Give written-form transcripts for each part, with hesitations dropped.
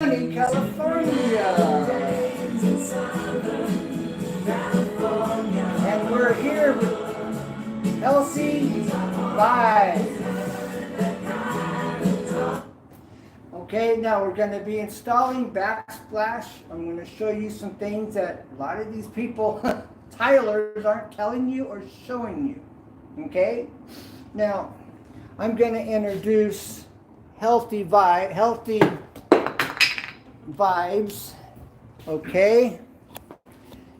California. And we're here with Elsie Live. Okay, now we're going to be installing Backsplash. I'm going to show you some things that a lot of these people, tilers, aren't telling you or showing you. Okay? Now, I'm going to introduce Healthy Vibes. Okay?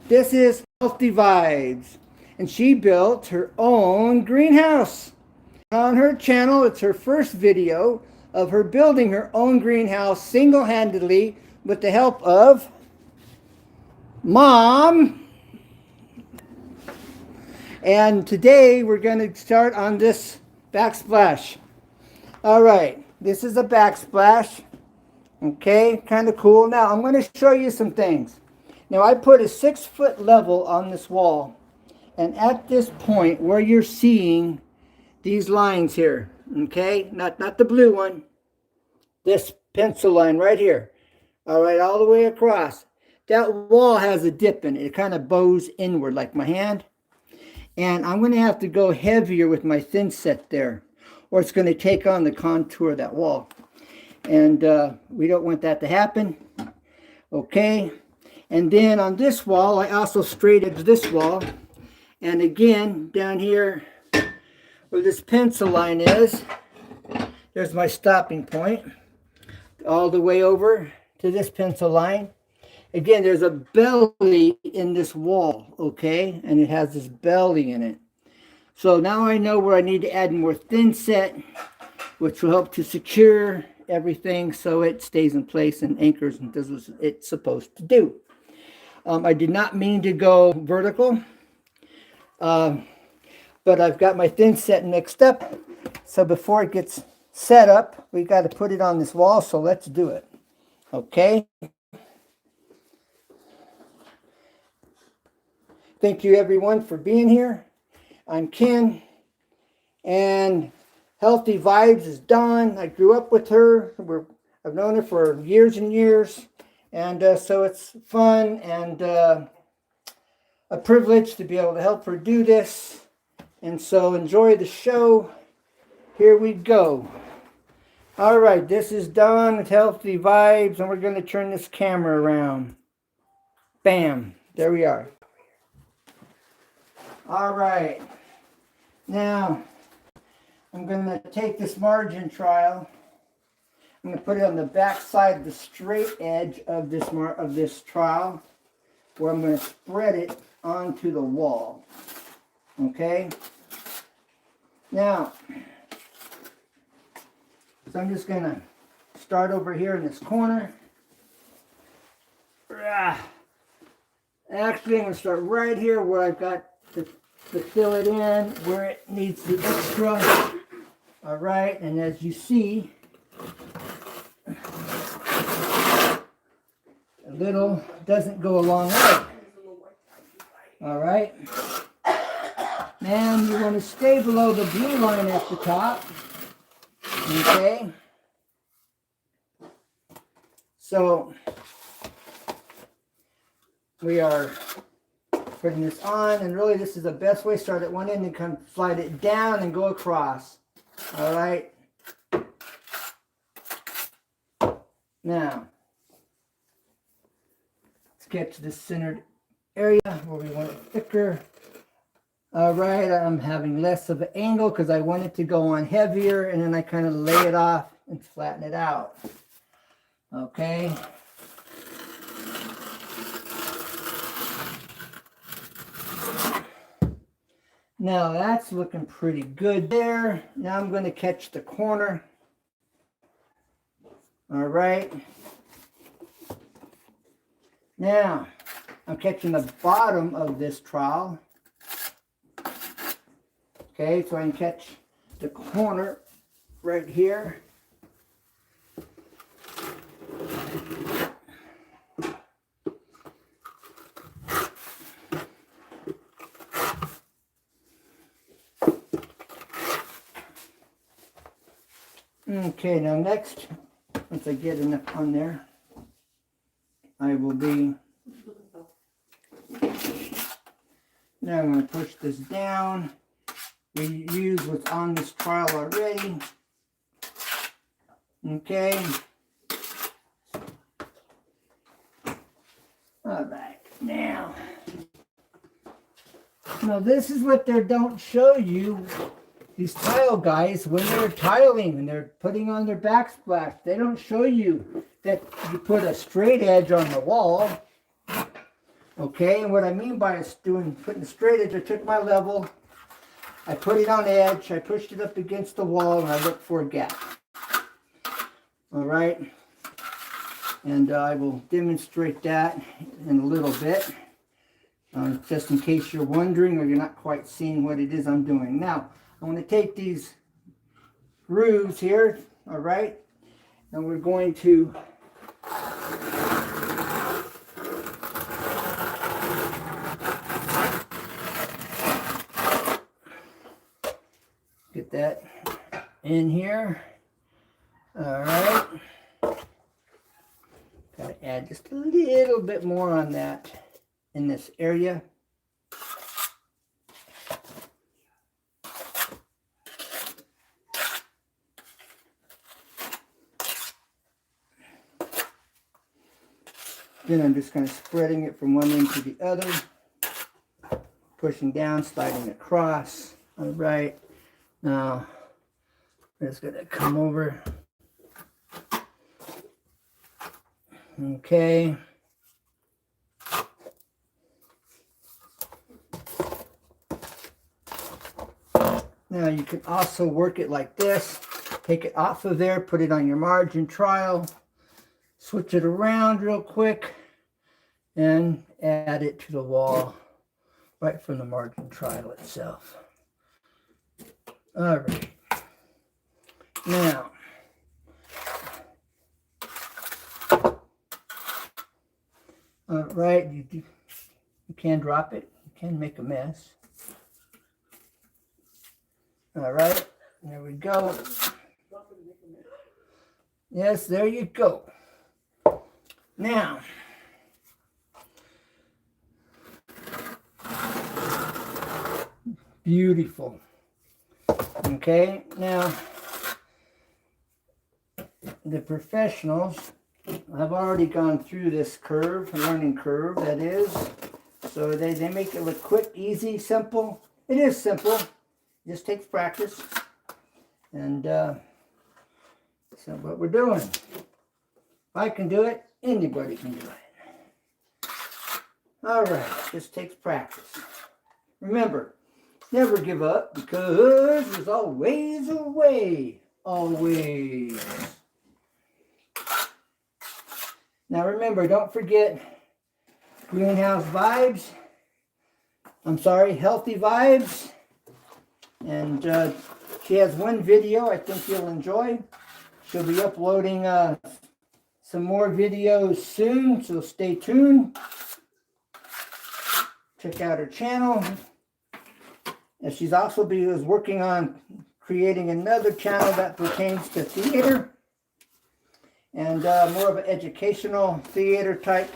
This is Healthy Vibes. And she built her own greenhouse. On her channel, it's her first video of her building her own greenhouse single-handedly with the help of Mom. And today we're going to start on this backsplash. All right, this is a backsplash. Okay, kind of cool. Now I'm going to show you some things. Now I put a 6-foot level on this wall, and at this point where you're seeing these lines here, okay, not the blue one, this pencil line right here, all right, all the way across. That wall has a dip in it. It kind of bows inward like my hand, and I'm going to have to go heavier with my thin set there, or it's going to take on the contour of that wall, and we don't want that to happen. Okay, and then on this wall I also straight edge this wall, and again down here where this pencil line is, there's my stopping point, all the way over to this pencil line. Again, there's a belly in this wall, okay, and it has this belly in it. So now I know where I need to add more thin set, which will help to secure everything so it stays in place and anchors and does what it's supposed to do. I did not mean to go vertical, but I've got my thin set mixed up. So before it gets set up, we got to put it on this wall. So let's do it. Okay. Thank you everyone for being here. I'm Ken, and Healthy Vibes is Dawn. I grew up with her. I've known her for years and years, and so it's fun and a privilege to be able to help her do this. And so enjoy the show. Here we go. All right, this is Dawn with Healthy Vibes, and we're going to turn this camera around. Bam, there we are. All right, now I'm going to take this margin trowel. I'm going to put it on the back side, the straight edge of this trowel, where I'm going to spread it onto the wall. Okay. Now, so I'm just going to start over here in this corner. Actually, I'm going to start right here where I've got to fill it in, where it needs the extra. All right, and as you see, a little doesn't go a long way. All right. And you want to stay below the blue line at the top. Okay. So we are putting this on, and really this is the best way. Start at one end and come slide it down and go across. All right. Now let's get to the centered area where we want it thicker. All right, I'm having less of an angle because I want it to go on heavier, and then I kind of lay it off and flatten it out. Okay. Now that's looking pretty good there. Now I'm going to catch the corner. All right. Now I'm catching the bottom of this trowel. Okay, so I can catch the corner right here. Okay, now next, once I get enough on there, I will be, now I'm going to push this down. We use what's on this trowel already. Okay. All right, now this is what they don't show you, these tile guys, when they're tiling and they're putting on their backsplash. They don't show you that you put a straight edge on the wall. Okay, and what I mean by putting a straight edge, I took my level, I put it on edge, I pushed it up against the wall, and I looked for a gap. All right, and I will demonstrate that in a little bit, just in case you're wondering or you're not quite seeing what it is I'm doing. Now, I'm going to take these grooves here, all right, and we're going to get that in here. All right. Got to add just a little bit more on that in this area. Then I'm just kind of spreading it from one end to the other, pushing down, sliding across. All right. Now, I'm just going to come over. Okay. Now you can also work it like this. Take it off of there, put it on your margin trowel, switch it around real quick, and add it to the wall right from the margin trowel itself. All right. Now, all right, you can drop it. You can make a mess. All right, there we go. Yes, there you go. Now, beautiful. Okay, now, the professionals have already gone through this curve, learning curve, that is. So they make it look quick, easy, simple. It is simple. It just takes practice. And so what we're doing. If I can do it, anybody can do it. All right, just takes practice. Remember, never give up, because there's always a way. Always. Now remember, don't forget Greenhouse Vibes. I'm sorry, Healthy Vibes. And she has one video I think you'll enjoy. She'll be uploading some more videos soon, so stay tuned. Check out her channel. And she's also working on creating another channel that pertains to theater. And more of an educational theater type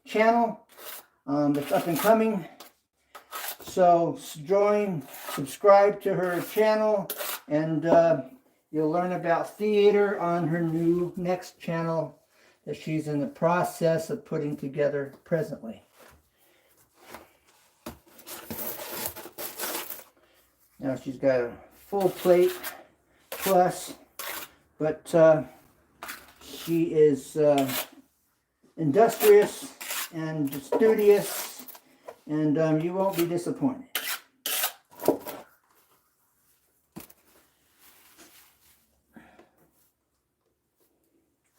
channel that's up and coming. So subscribe to her channel, and you'll learn about theater on her next channel that she's in the process of putting together presently. Now she's got a full plate plus, but she is industrious and studious, and you won't be disappointed.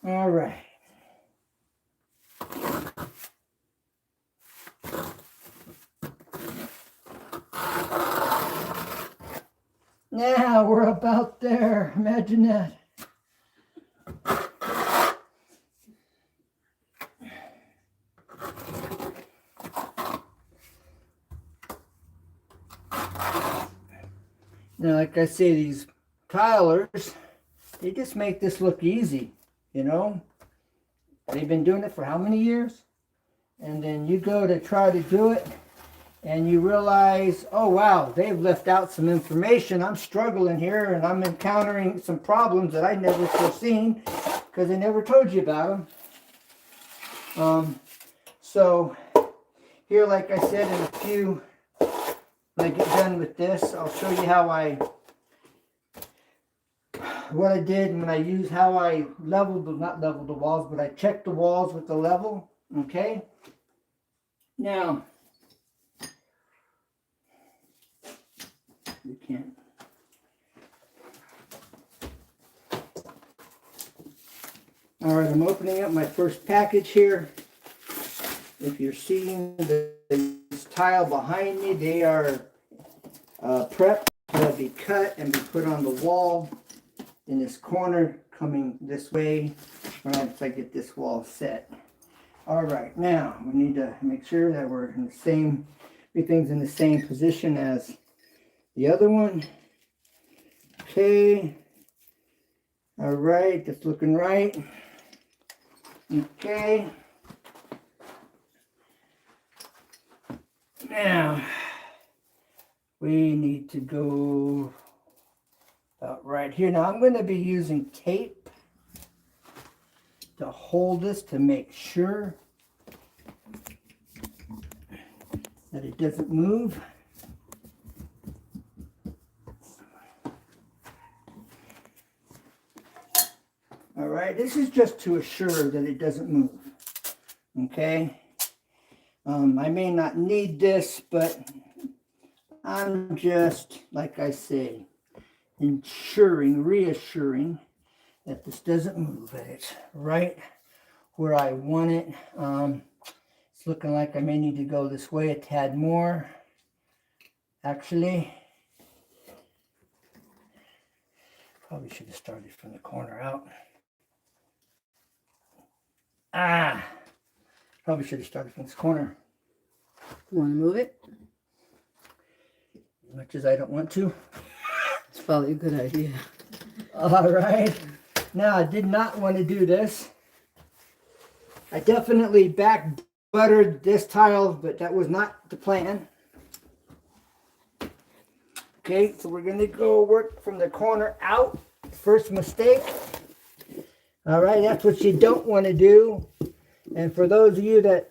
All right. Now we're about there. Imagine that. Now, like I say, these tilers, they just make this look easy, you know. they've been doing it for how many years? And then you go to try to do it, and you realize, oh wow, they've left out some information. I'm struggling here, and I'm encountering some problems that I never foreseen because they never told you about them. So here, like I said, in a few, when I get done with this, I'll show you how what I did when I used how I not leveled the walls, but I checked the walls with the level. Okay. Now, you can't. All right, I'm opening up my first package here. If you're seeing this tile behind me, they are prepped to be cut and be put on the wall in this corner coming this way once I get this wall set. All right, now we need to make sure that we're in the same, everything's in the same position as the other one. Okay. All right, that's looking right. Okay. Now, we need to go about right here. Now, I'm going to be using tape to hold this to make sure that it doesn't move. All right, this is just to assure that it doesn't move. Okay. I may not need this, but I'm just, like I say, reassuring that this doesn't move, that it's right where I want it. It's looking like I may need to go this way a tad more. Actually, probably should have started from the corner out. Probably should have started from this corner. You want to move it? As much as I don't want to. It's probably a good idea. All right. Now, I did not want to do this. I definitely back buttered this tile, but that was not the plan. Okay, so we're going to go work from the corner out. First mistake. All right, that's what you don't want to do. And for those of you that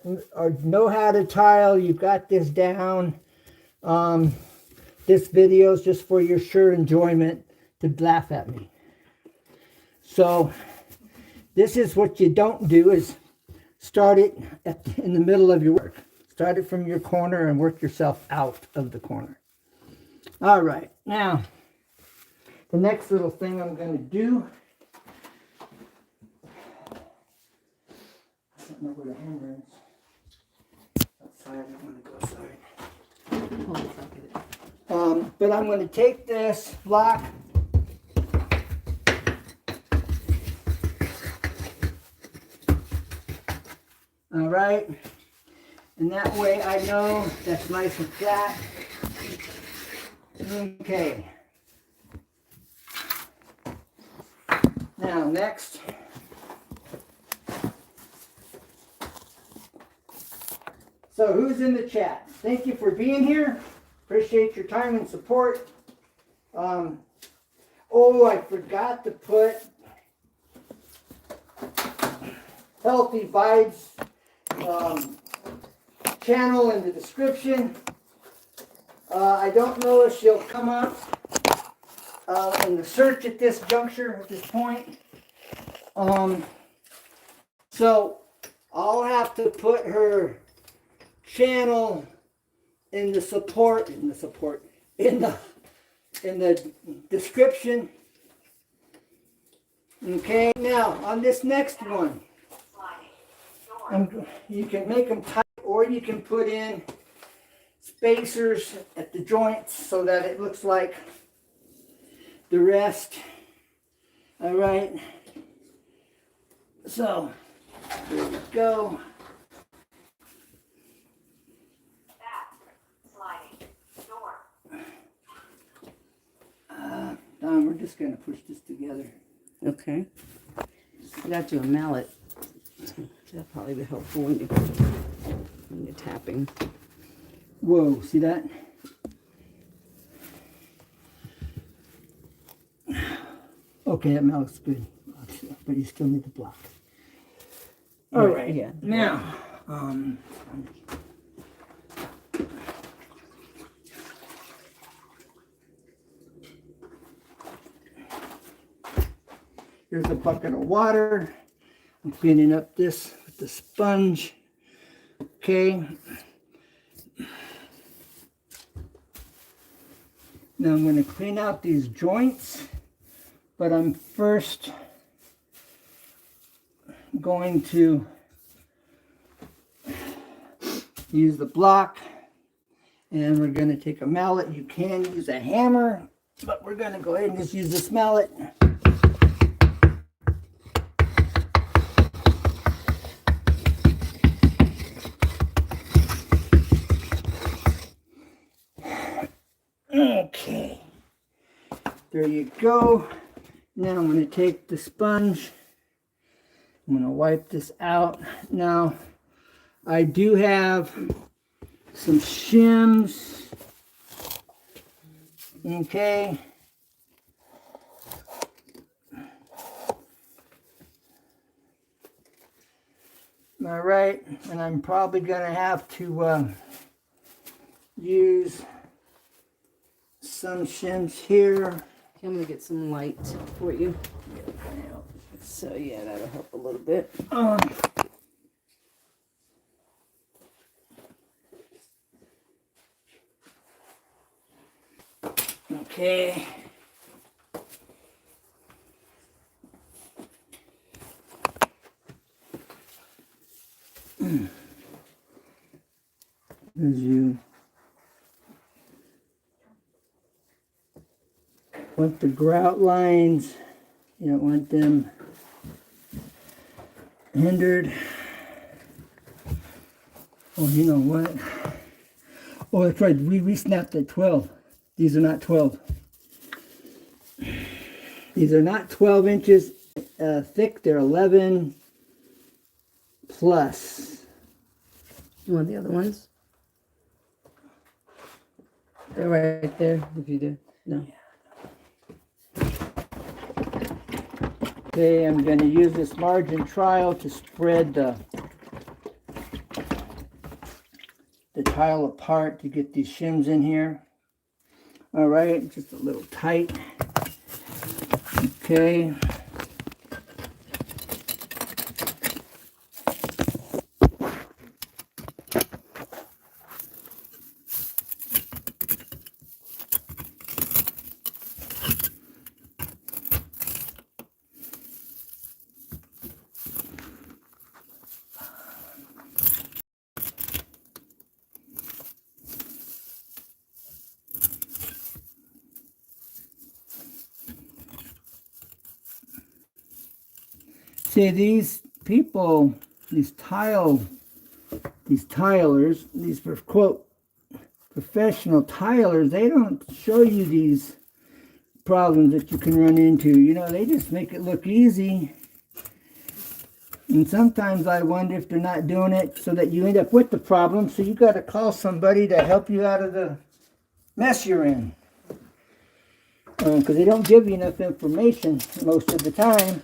know how to tile, you've got this down. This video is just for your sure enjoyment to laugh at me. So this is what you don't do, is start it in the middle of your work. Start it from your corner and work yourself out of the corner. All right, now the next little thing I'm going to do, I don't know where the hammer is. Outside, I want to go outside. Hold it, I'll get it. But I'm going to take this block, all right, and that way I know that's nice and flat. Okay. Now next, so who's in the chat? Thank you for being here. Appreciate your time and support. Oh, I forgot to put Healthy Vibes channel in the description. I don't know if she'll come up in the search at this juncture, at this point. So I'll have to put her channel in the description. Okay, now on this next one, you can make them tight, or you can put in spacers at the joints so that it looks like the rest. All right, so there we go. We're just going to push this together. Okay. I got you a mallet. That probably be helpful when you're tapping. Whoa, see that? Okay, that now looks good. But you still need the block. All right, Yeah. now, here's a bucket of water. I'm cleaning up this with the sponge. Okay. Now I'm going to clean out these joints, but I'm first going to use the block, and we're going to take a mallet. You can use a hammer, but we're going to go ahead and just use this mallet. Okay, there you go. Now I'm going to take the sponge. I'm going to wipe this out. Now, I do have some shims. Okay. All right, and I'm probably going to have to use some shims here. I'm gonna get some light for you. So yeah, that'll help a little bit. Okay. As you want the grout lines, you don't want them hindered. Oh, you know what? Oh, that's right. We snapped at 12. These are not 12. These are not 12 inches thick. They're 11 plus. You want the other ones? They're right there, if you do. No. Okay, I'm going to use this margin trowel to spread the tile apart to get these shims in here. All right, just a little tight. Okay. See, these people, these tilers, these quote professional tilers, they don't show you these problems that you can run into. You know, they just make it look easy. And sometimes I wonder if they're not doing it so that you end up with the problem. So you got to call somebody to help you out of the mess you're in. Because they don't give you enough information most of the time.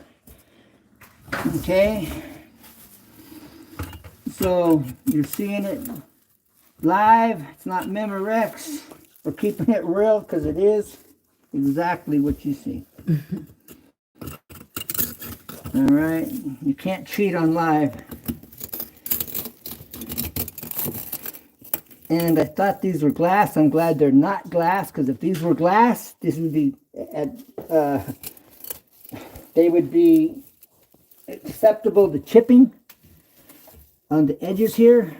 Okay, so you're seeing it live. It's not Memorex. We're keeping it real because it is exactly what you see. All right, you can't cheat on live. And I thought these were glass. I'm glad they're not glass, because if these were glass, this would be they would be acceptable to chipping on the edges here,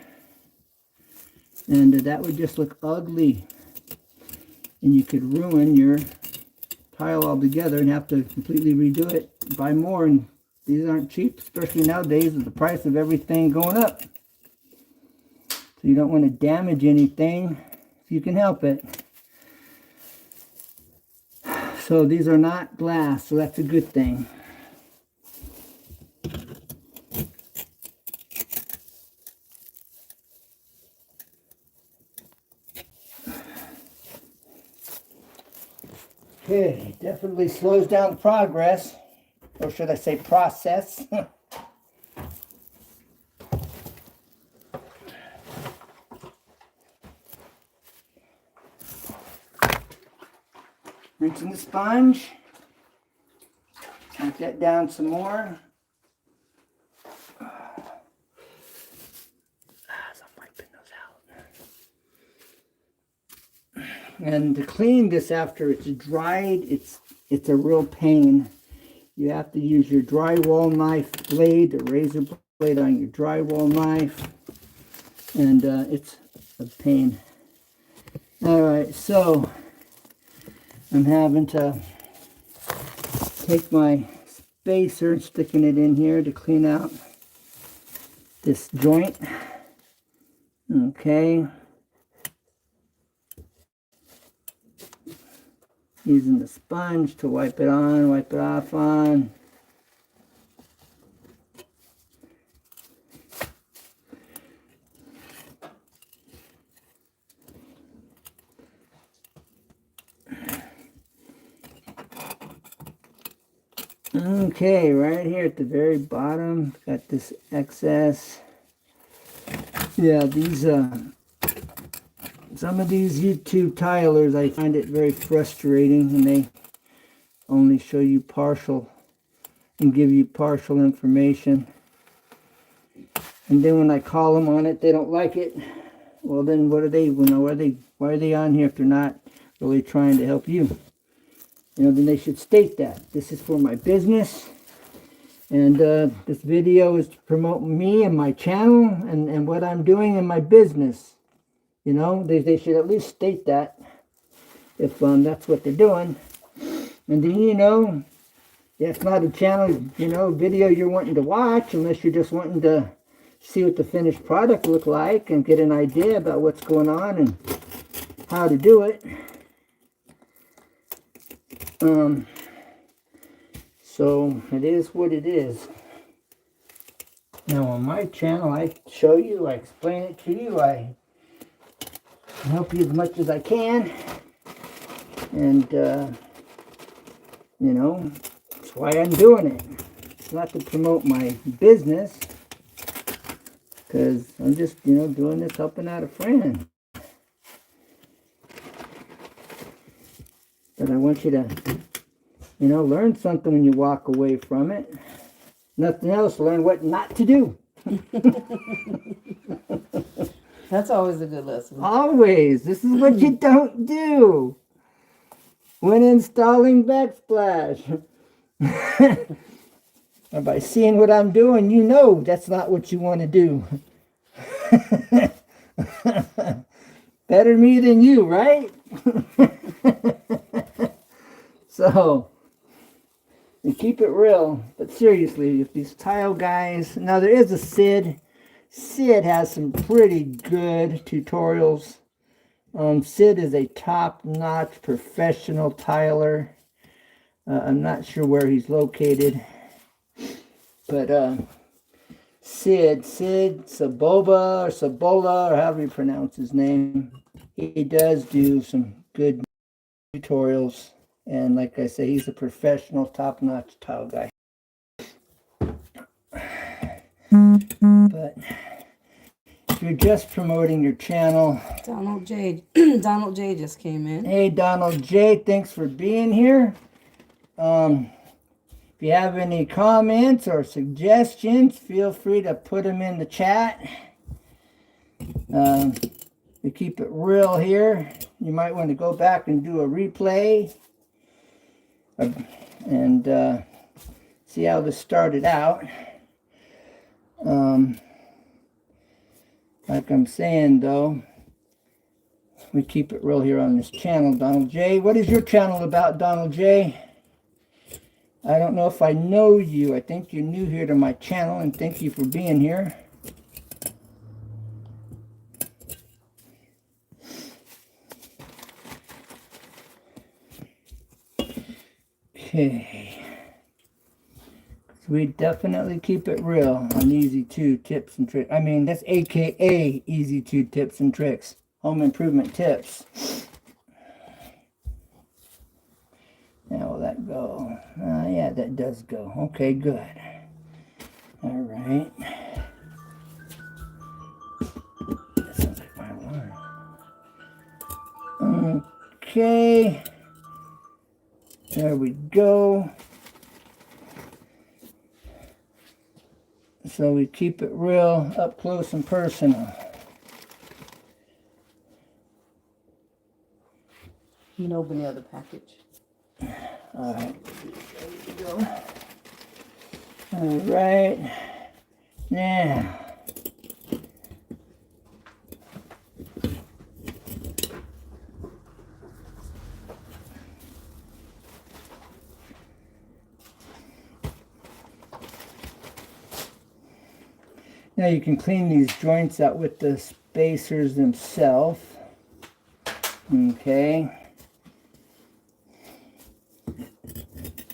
and that would just look ugly, and you could ruin your tile altogether and have to completely redo it, buy more, and these aren't cheap, especially nowadays with the price of everything going up. So you don't want to damage anything if you can help it. So these are not glass, so that's a good thing. Okay, definitely slows down progress, or should I say process. Rinsing the sponge. Take that down some more. So I'm wiping those out. And to clean this after it's dried, it's a real pain. You have to use your drywall knife blade, the razor blade on your drywall knife, and it's a pain. All right, so I'm having to take my spacer and sticking it in here to clean out this joint. Okay. Using the sponge to wipe it on, wipe it off on. Okay, right here at the very bottom, got this excess. Yeah, these some of these YouTube tilers, I find it very frustrating when they only show you partial and give you partial information. And then when I call them on it, they don't like it. Well, then what are they, why are they on here if they're not really trying to help you? You know, then they should state that. This is for my business. And this video is to promote me and my channel and what I'm doing in my business. You know, they should at least state that if that's what they're doing. And then, you know, it's not a channel, you know, video you're wanting to watch unless you're just wanting to see what the finished product look like and get an idea about what's going on and how to do it. So it is what it is. Now on my channel, I show you, I explain it to you, I help you as much as I can, and you know, that's why I'm doing it. It's not to promote my business, because I'm just, you know, doing this helping out a friend. But I want you to, you know, learn something when you walk away from it. Nothing else, learn what not to do. That's always a good lesson. Always. This is what you don't do when installing Backsplash. And by seeing what I'm doing, you know that's not what you want to do. Better me than you, right? So, we keep it real. But seriously, if these tile guys... Now, there is a Sid. Sid has some pretty good tutorials. Sid is a top-notch professional tiler. I'm not sure where he's located. But Sid Saboba or Sabola, or however you pronounce his name, he does do some good tutorials. And like I say, he's a professional, top-notch tile guy. But if you're just promoting your channel... Donald J just came in. Hey, Donald J, thanks for being here. If you have any comments or suggestions, feel free to put them in the chat. We keep it real here. You might want to go back and do a replay. And see how this started out. Like I'm saying, though, we keep it real here on this channel, Donald J. What is your channel about, Donald J? I don't know if I know you. I think you're new here to my channel, and thank you for being here. Okay. We definitely keep it real on Easy 2 Tips and Tricks. I mean, that's AKA Easy 2 Tips and Tricks. Home improvement tips. Now will that go? Yeah, that does go. Okay, good. All right. That sounds like my alarm. Okay. There we go. So we keep it real up close and personal. I'm gonna open the other package. All right. There we go. All right. Now. Now you can clean these joints out with the spacers themselves. Okay.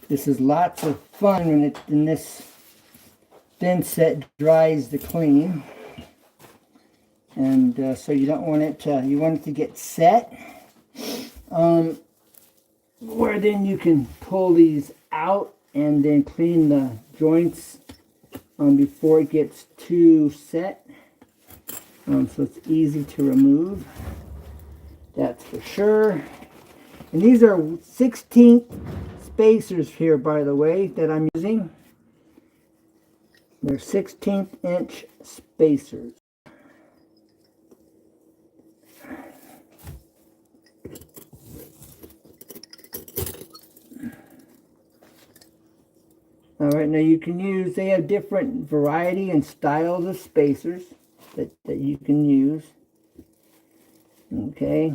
This is lots of fun when this thin set dries to clean. And so you don't want it to, you want it to get set. Where then you can pull these out and then clean the joints before it gets too set. So it's easy to remove. That's for sure. And these are 16th spacers here, by the way, that I'm using. They're 16th inch spacers. All right, now you can use, they have different variety and styles of spacers that you can use. Okay.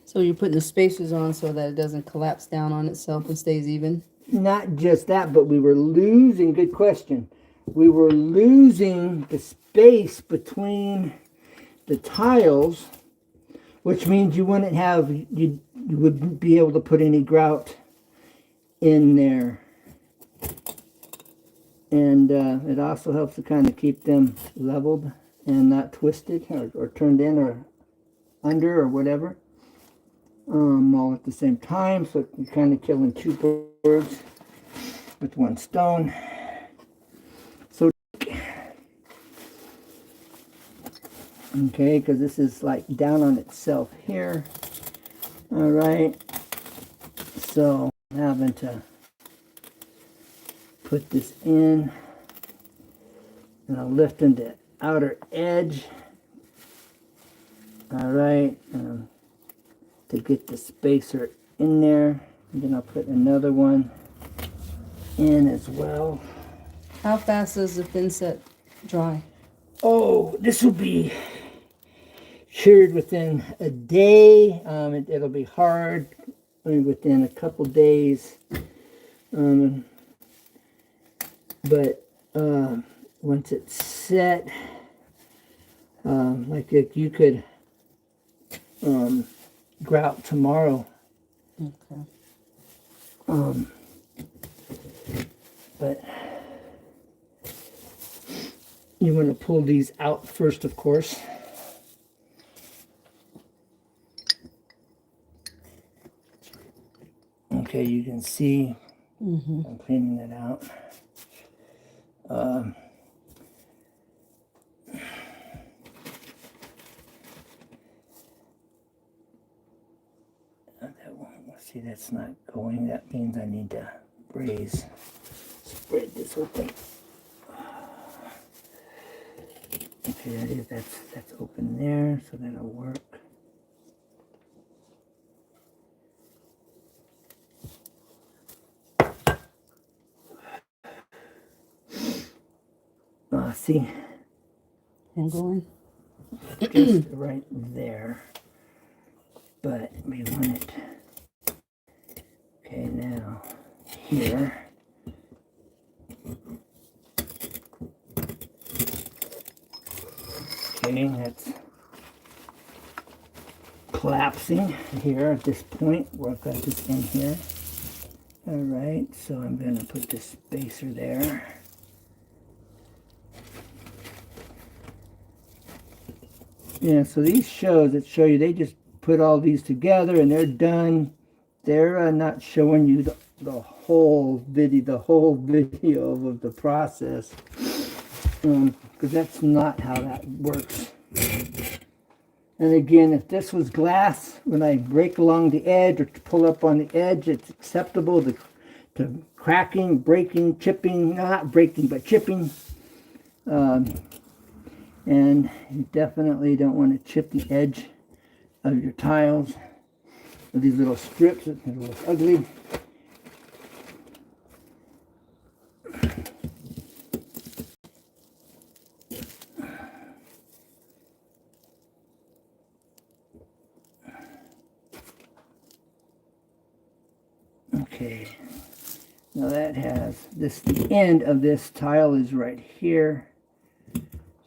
So you're putting the spacers on so that it doesn't collapse down on itself and stays even? Not just that, but we were losing, good question. We were losing the space between the tiles, which means you wouldn't have, you wouldn't be able to put any grout in there. And it also helps to kind of keep them leveled and not twisted or turned in or under or whatever. All at the same time, so you're kind of killing two birds with one stone. So, okay, because this is like down on itself here. All right, so I'm having to put this in, and I'm lifting the outer edge. All right, to get the spacer in there, and then I'll put another one in as well. How fast does the thin set dry? Oh, this will be cured within a day. It'll be hard within a couple days. But once it's set, like if you could grout tomorrow. Okay. But you want to pull these out first, of course. Okay, you can see I'm cleaning it out. That one, see, that's not going. That means I need to spread this open. Okay, that is, that's open there, so that'll work. See? And going? Just right there. But we want it. Okay, now here. Okay, that's collapsing here at this point where I've got this in here. All right, so I'm going to put this spacer there. Yeah, so these shows that show you, they just put all these together and they're done. They're not showing you the whole video of the process, because that's not how that works. And again, if this was glass, when I break along the edge or pull up on the edge, it's acceptable to cracking, breaking, chipping, not breaking, but chipping. And you definitely don't want to chip the edge of your tiles with these little strips. It looks ugly. Okay, now that has this, the end of this tile is right here.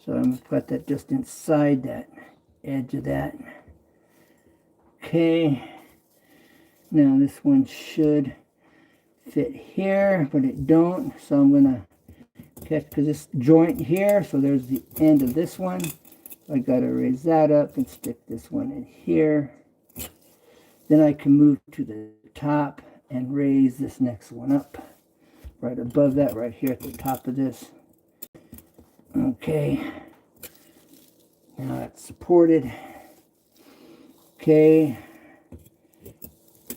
So I'm going to put that just inside that edge of that. Okay, now this one should fit here, but it don't. So I'm going to catch, because this joint here, so there's the end of this one. I got to raise that up and stick this one in here. Then I can move to the top and raise this next one up right above that, right here at the top of this. Okay, now it's supported. Okay,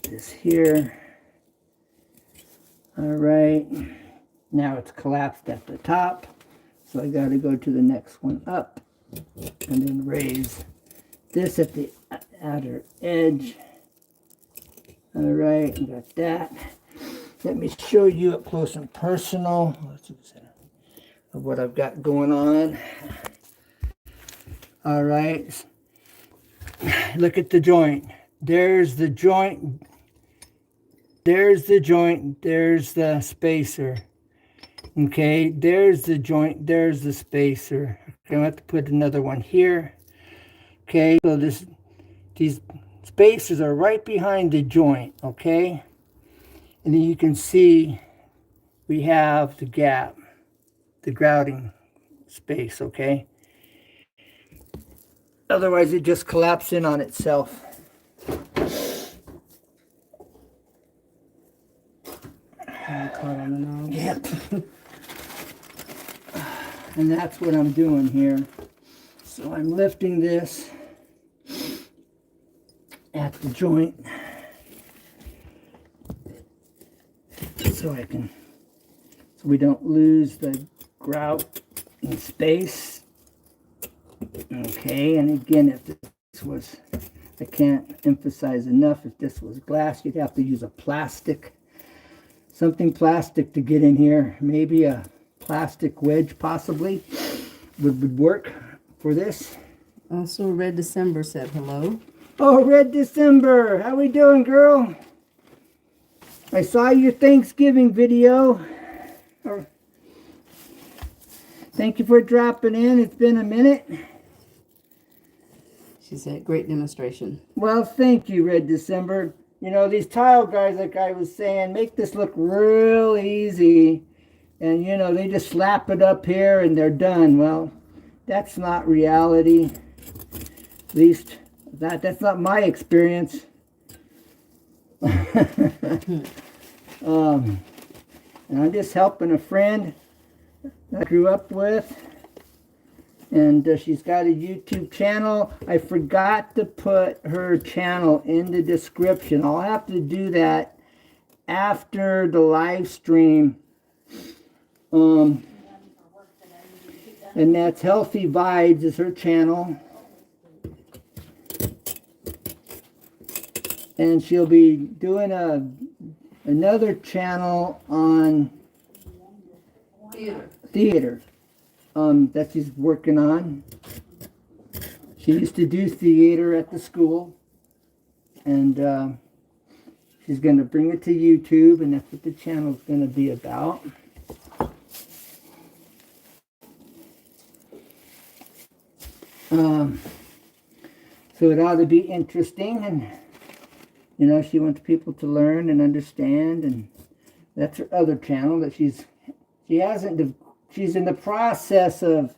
this here. All right, now it's collapsed at the top, so I got to go to the next one up and then raise this at the outer edge. All right, got that. Let me show you up close and personal of what I've got going on. All right, look at the joint. There's the joint. There's the joint. There's the spacer. Okay, there's the joint. There's the spacer. Okay, I have to put another one here. Okay, so these spacers are right behind the joint, okay? And then you can see we have the gap, the grouting space, okay? Otherwise it just collapses in on itself. Yep. And that's what I'm doing here. So I'm lifting this at the joint so we don't lose the grout in space. Okay, and again, if this was, I can't emphasize enough, if this was glass, you'd have to use a plastic, something plastic to get in here. Maybe a plastic wedge possibly would work for this. Also, Red December said hello. Oh, Red December, how we doing, girl? I saw your Thanksgiving video. Thank you for dropping in. It's been a minute. She said, great demonstration. Well, thank you, Red December. You know, these tile guys, like I was saying, make this look real easy. And, you know, they just slap it up here and they're done. Well, that's not reality. At least, that's not my experience. And I'm just helping a friend I grew up with. And she's got a YouTube channel. I forgot to put her channel in the description. I'll have to do that after the live stream. And that's Healthy Vibes is her channel. And she'll be doing another channel on theater. That she's working on. She used to do theater at the school, and she's going to bring it to YouTube, and that's what the channel is going to be about. So it ought to be interesting, and you know, she wants people to learn and understand, and that's her other channel that she's in the process of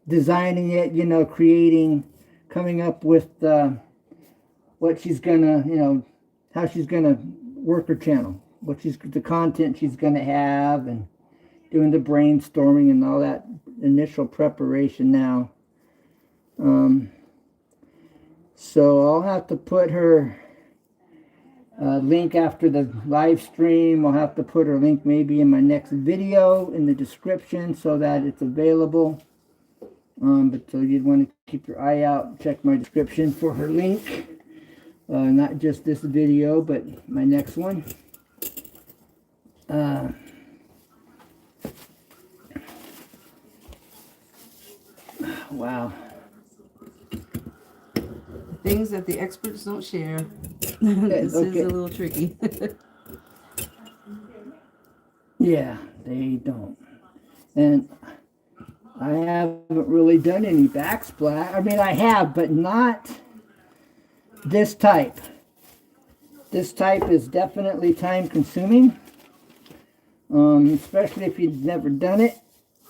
designing it, you know, coming up with what she's gonna, how she's gonna work her channel, the content she's gonna have, and doing the brainstorming and all that initial preparation now. So I'll have to put her link after the live stream. I'll have to put her link maybe in my next video in the description so that it's available. But so you'd want to keep your eye out, check my description for her link. Not just this video, but my next one. Wow. Things that the experts don't share. This is a little tricky. Yeah, they don't. And I haven't really done any backsplash. I mean, I have, but not this type. This type is definitely time consuming. Especially if you've never done it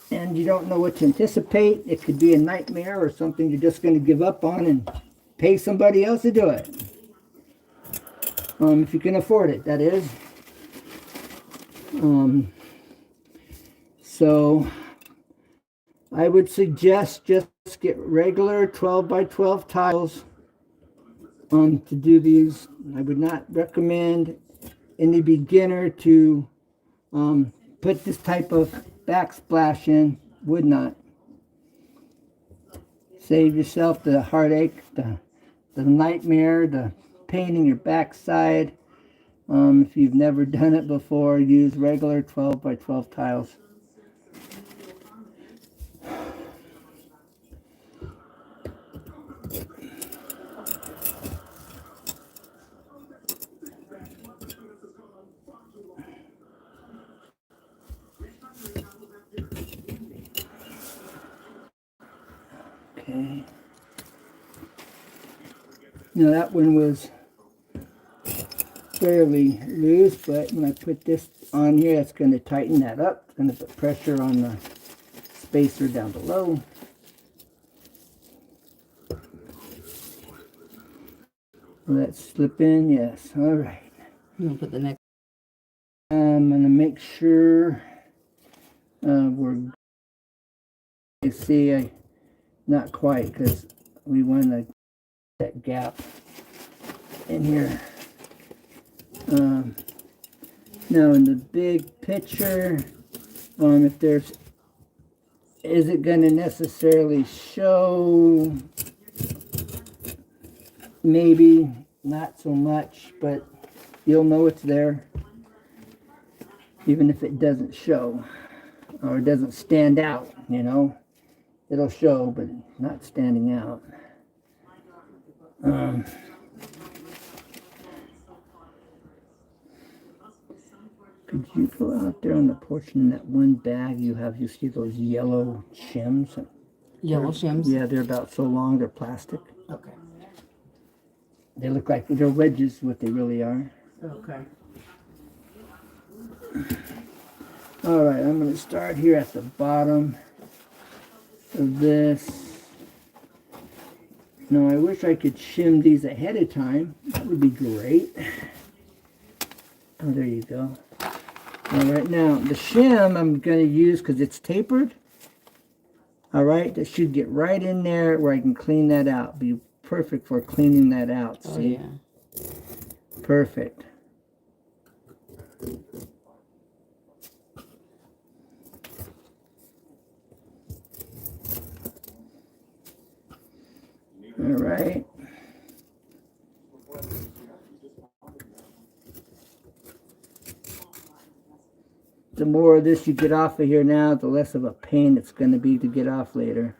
and you don't know what to anticipate. It could be a nightmare or something you're just going to give up on and pay somebody else to do it. If you can afford it, that is. So I would suggest just get regular 12 by 12 tiles to do these. I would not recommend any beginner to put this type of backsplash in. Would not. Save yourself the heartache, the nightmare, the pain in your backside. If you've never done it before, use regular 12 by 12 tiles. Okay. Now that one was fairly loose, but when I put this on here, that's going to tighten that up. It's going to put pressure on the spacer down below. Will that slip in? Yes. All right. I'm gonna put the next. I'm going to make sure we're. You see, not quite, because we want to that gap in here. Now in the big picture, if there's, is it going to necessarily show? Maybe not so much, but you'll know it's there, even if it doesn't show or it doesn't stand out. It'll show, but not standing out. Could you go out there on the porch and in that one bag you have, you see those yellow shims? Yellow shims? Yeah, they're about so long, they're plastic. Okay. They look like they're wedges, what they really are. Okay. All right, I'm going to start here at the bottom of this. Now, I wish I could shim these ahead of time. That would be great. Oh, there you go. All right, now the shim I'm going to use because it's tapered. All right, that should get right in there where I can clean that out. Be perfect for cleaning that out. Oh, see? Yeah. Perfect. All right. The more of this you get off of here now, the less of a pain it's going to be to get off later.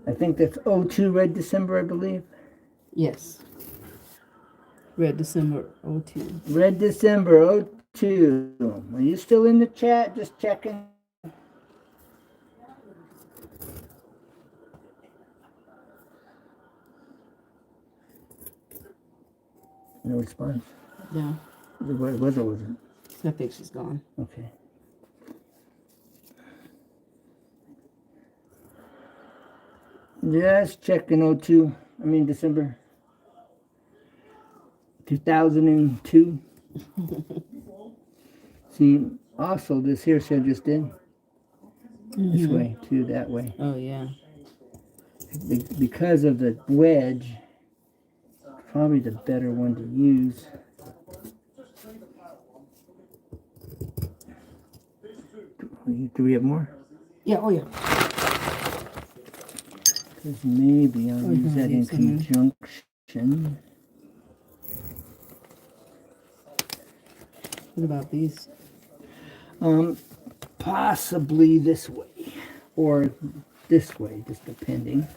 I think that's 02 Red December, I believe. Yes. Red December 02. Red December 02. Are you still in the chat? Just checking. No response. Yeah. What was or wasn't? I think she's gone. Okay. Just checking December 2002. See, also this here said just in. This way, too, that way. Oh, yeah. Because of the wedge, probably the better one to use. Do we have more? Yeah, oh, yeah. Because maybe I'll use that in conjunction. What about these? Possibly this way. Or this way, just depending.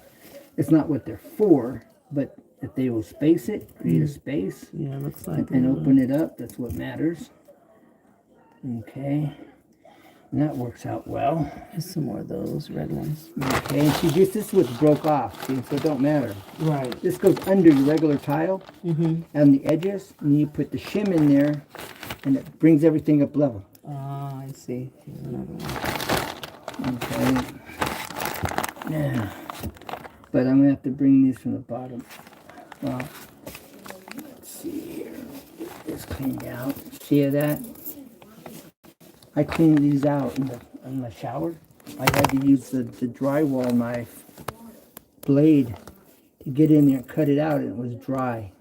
It's not what they're for, but if they will space it, create a space, Yeah, looks like and open it up, that's what matters. Okay. And that works out well. There's some more of those red ones. Okay, and see, this was broke off, see, so it don't matter. Right. This goes under your regular tile on the edges, and you put the shim in there, and it brings everything up level. Ah, I see. Here's another one. Okay. Yeah. But I'm going to have to bring these from the bottom. Well, let's see here. Get this cleaned out. See that? I cleaned these out in the shower. I had to use the drywall knife blade to get in there and cut it out, and it was dry.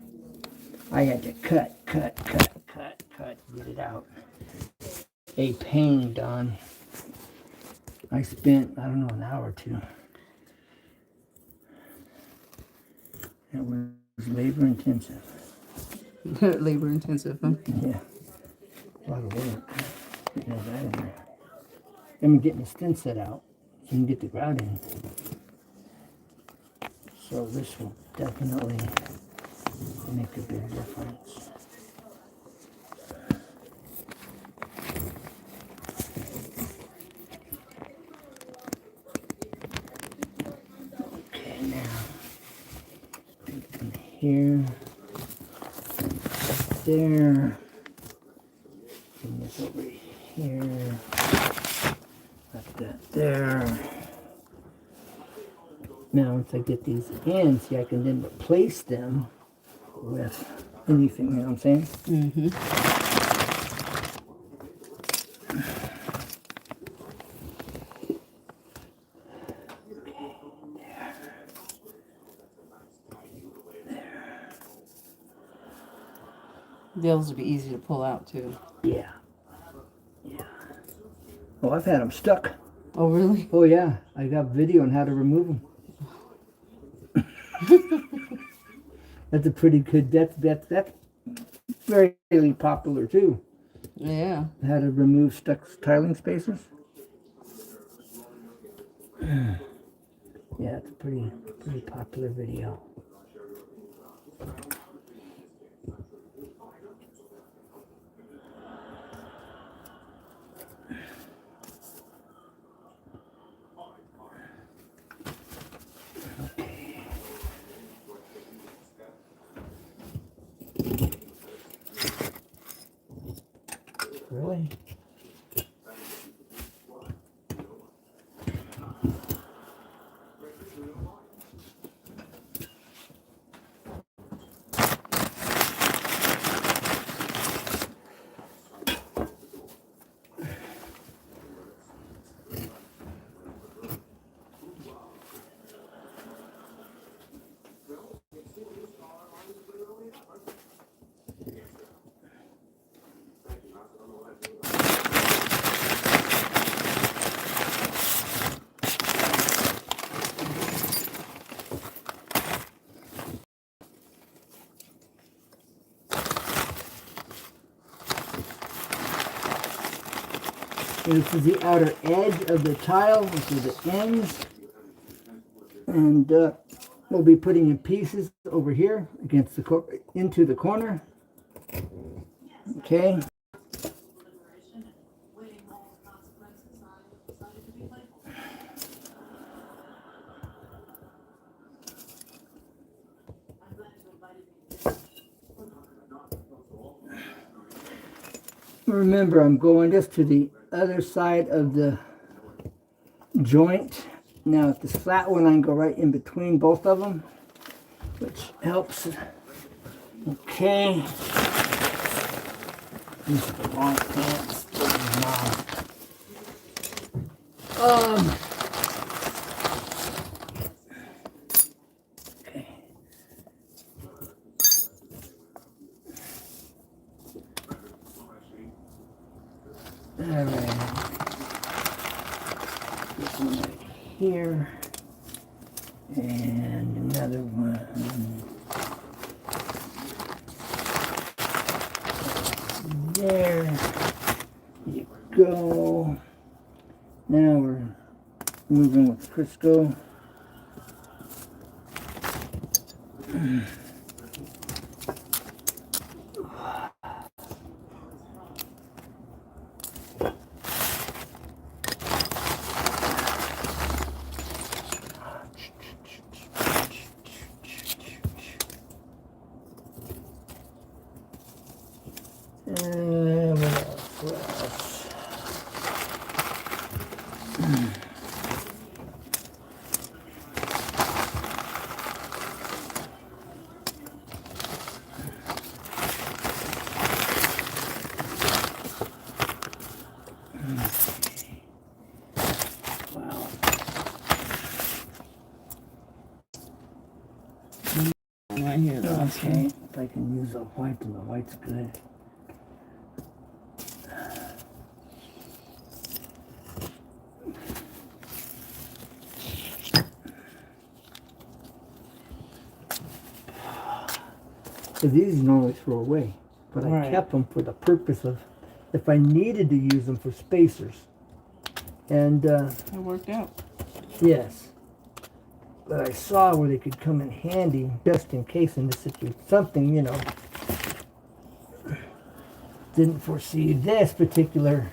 I had to cut, get it out. A pain, Don. I spent, I don't know, an hour or two. It was labor intensive. Labor intensive, huh? Yeah. A lot of work. Getting all that in there. I mean, getting the stent set out so you can get the grout in. So this will definitely make a big difference. Okay, now from here, there, and this over here, like that there. Now, once I get these in, see, I can then replace them with anything, you know what I'm saying? Mm-hmm. Those would be easy to pull out, too. Yeah. Yeah. Oh, I've had them stuck. Oh, really? Oh, yeah. I got video on how to remove them. That's a pretty good, that's very popular, too. Yeah. How to remove stuck tiling spacers. Yeah, it's a pretty popular video. Really? This is the outer edge of the tile. This is the ends. And we'll be putting in pieces over here against the into the corner. Okay. Remember, I'm going just to the other side of the joint. Now, with this flat one, I can go right in between both of them, which helps. Okay. These are the wrong pants. Okay. All right. This one right here. And another one there. You go. Now we're moving with Crisco. What else? Wow. Right here, though. Okay, if I can use a white, and the white's good. So these you normally throw away, but I kept them for the purpose of if I needed to use them for spacers. And It worked out. yes, but I saw where they could come in handy just in case in this situation. Something, you know, didn't foresee this particular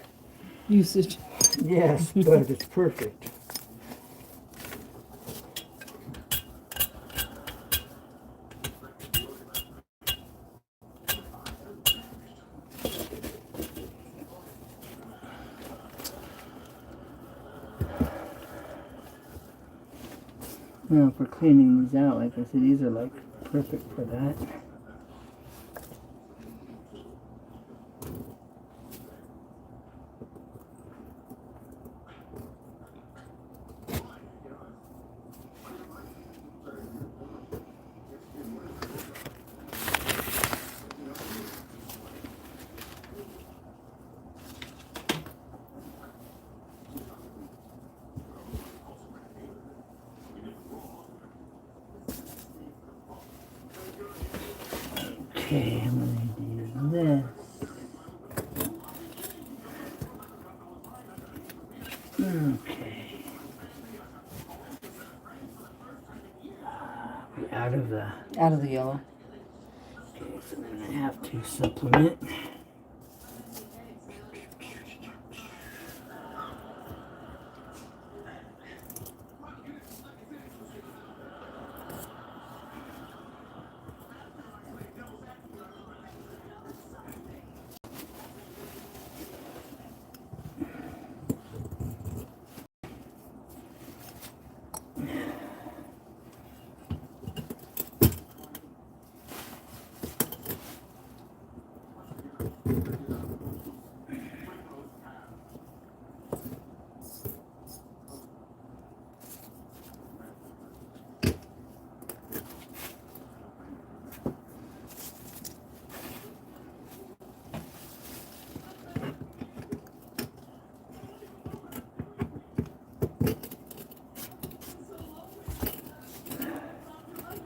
Usage. yes, but it's perfect. Now for cleaning these out, like I said, these are like perfect for that. Okay, I'm gonna need to use this. Okay. We're out of the. Out of the yellow. Okay, so I'm gonna have to supplement.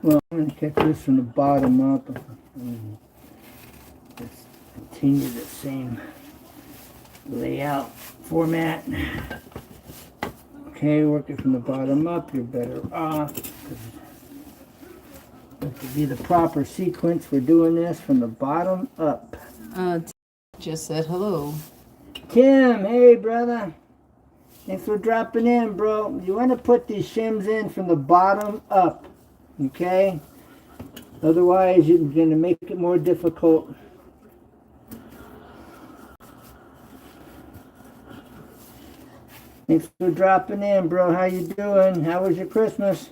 Well, I'm going to catch this from the bottom up and just continue the same layout format. Okay, work it from the bottom up, you're better off. That to be the proper sequence. We're doing this from the bottom up. Just said hello. Tim, hey brother. Thanks for dropping in, bro. You want to put these shims in from the bottom up. Okay? Otherwise, you're going to make it more difficult. Thanks for dropping in, bro. How you doing? How was your Christmas?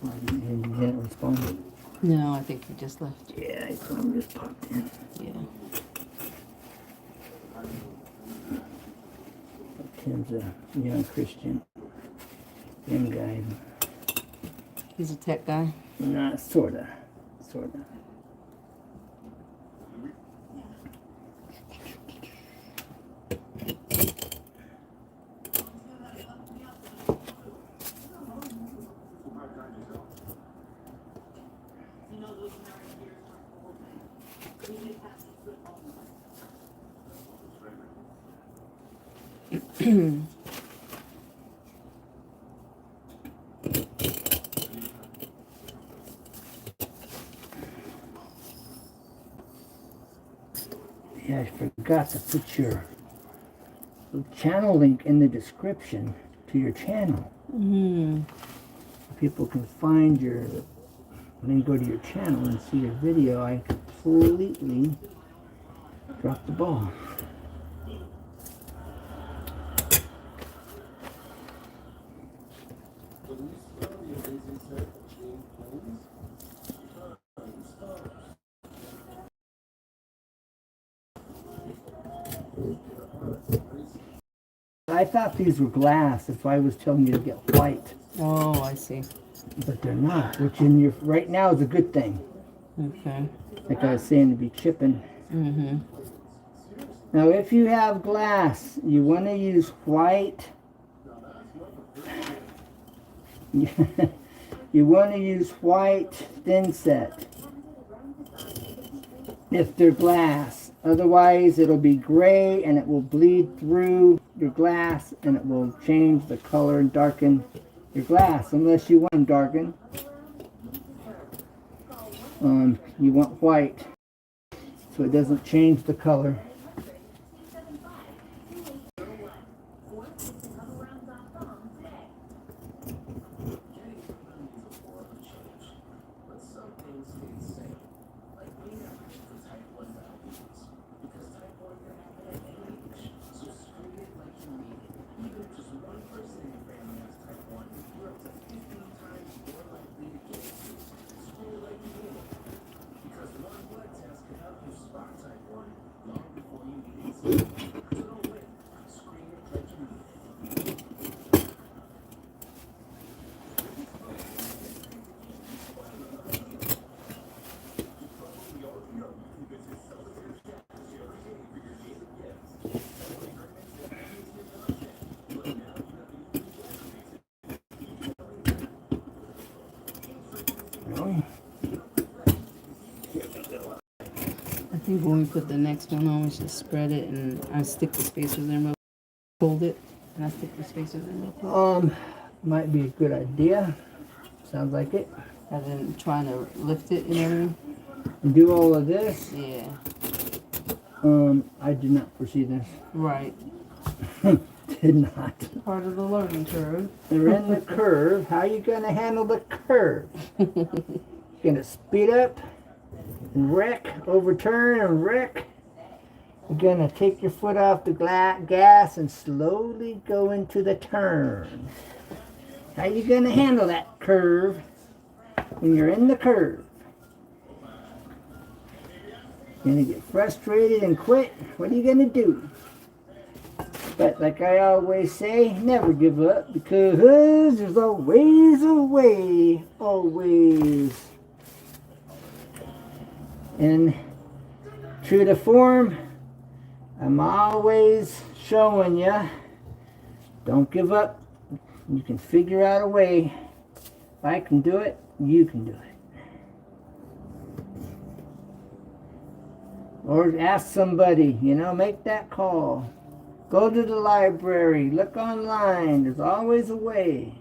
You didn't respond. No, I think he just left. Yeah, I saw him just popped in. Yeah. Tim's a young Christian. Young guy. He's a tech guy. Not sorta. Sorta. Yeah, I forgot to put your channel link in the description to your channel. People can find your, when you go to your channel and see your video. I completely dropped the ball. I thought these were glass. That's why I was telling you to get white. Oh, I see. But they're not, which in your right now is a good thing. Okay. Like I was saying, to be chipping. Now, if you have glass, you want to use white. You want to use white thin set if they're glass. Otherwise, it'll be gray and it will bleed through your glass and it will change the color and darken your glass. Unless you want them darkened, you want white so it doesn't change the color. I think when we put the next one on, we should spread it and I stick the spacers in real, fold it, and I stick the spacers in real quick. Might be a good idea. Sounds like it. Rather than trying to lift it, you know what I mean? And do all of this. Yeah. I did not foresee this. Right. Did not. Part of the learning curve. They're in the curve. How are you going to handle the curve? Going to speed up and wreck, overturn and wreck. You're going to take your foot off the gas and slowly go into the turn. How are you going to handle that curve when you're in the curve? You're going to get frustrated and quit? What are you going to do? But like I always say, never give up, because there's always a way, always. And true to form, I'm always showing you, don't give up. You can figure out a way. If I can do it, you can do it. Or ask somebody, make that call. Go to the library, look online, there's always a way.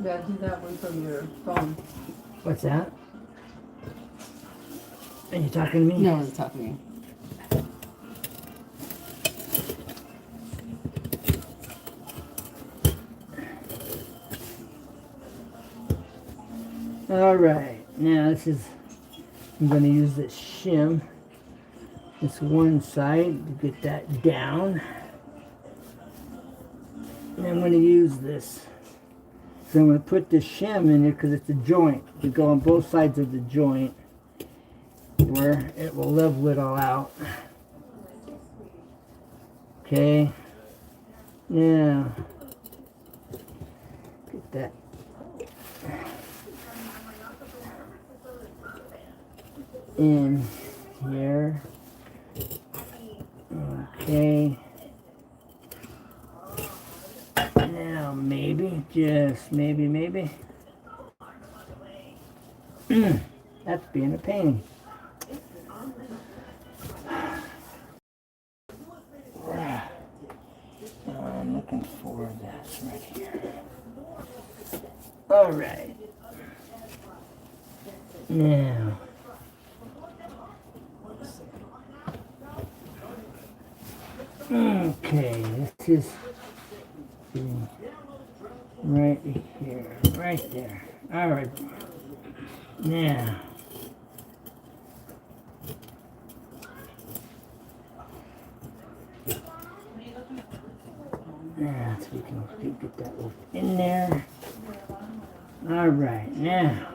Yeah, do that one from your phone. What's that? Are you talking to me? No one's talking to me. All right, now this is, I'm going to use this shim, this one side to get that down. And I'm going to use this. So I'm going to put the shim in there because it's a joint. You go on both sides of the joint where it will level it all out. Okay. Now, get that. In here. Okay. Now maybe, just maybe. That's being a pain. I'm looking for this right here. All right. Now. Okay, this is right here, right there. All right. Now. Now, so we can get that in there. All right, now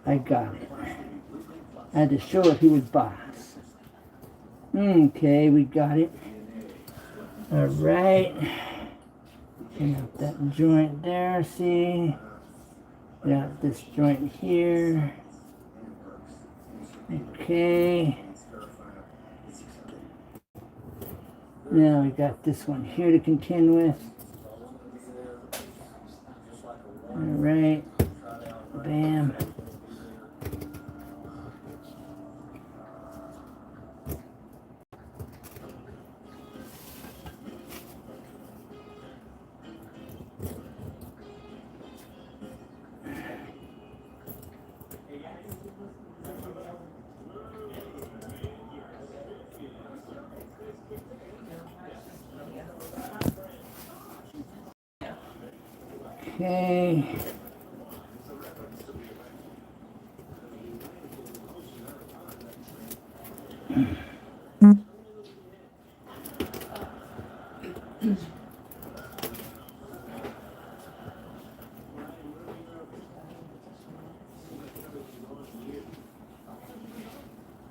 I got it. I had to show it who was boss. Okay, we got it. All right. And up that joint there, see? Got this joint here. Okay. Now we got this one here to contend with. All right. Bam. Okay.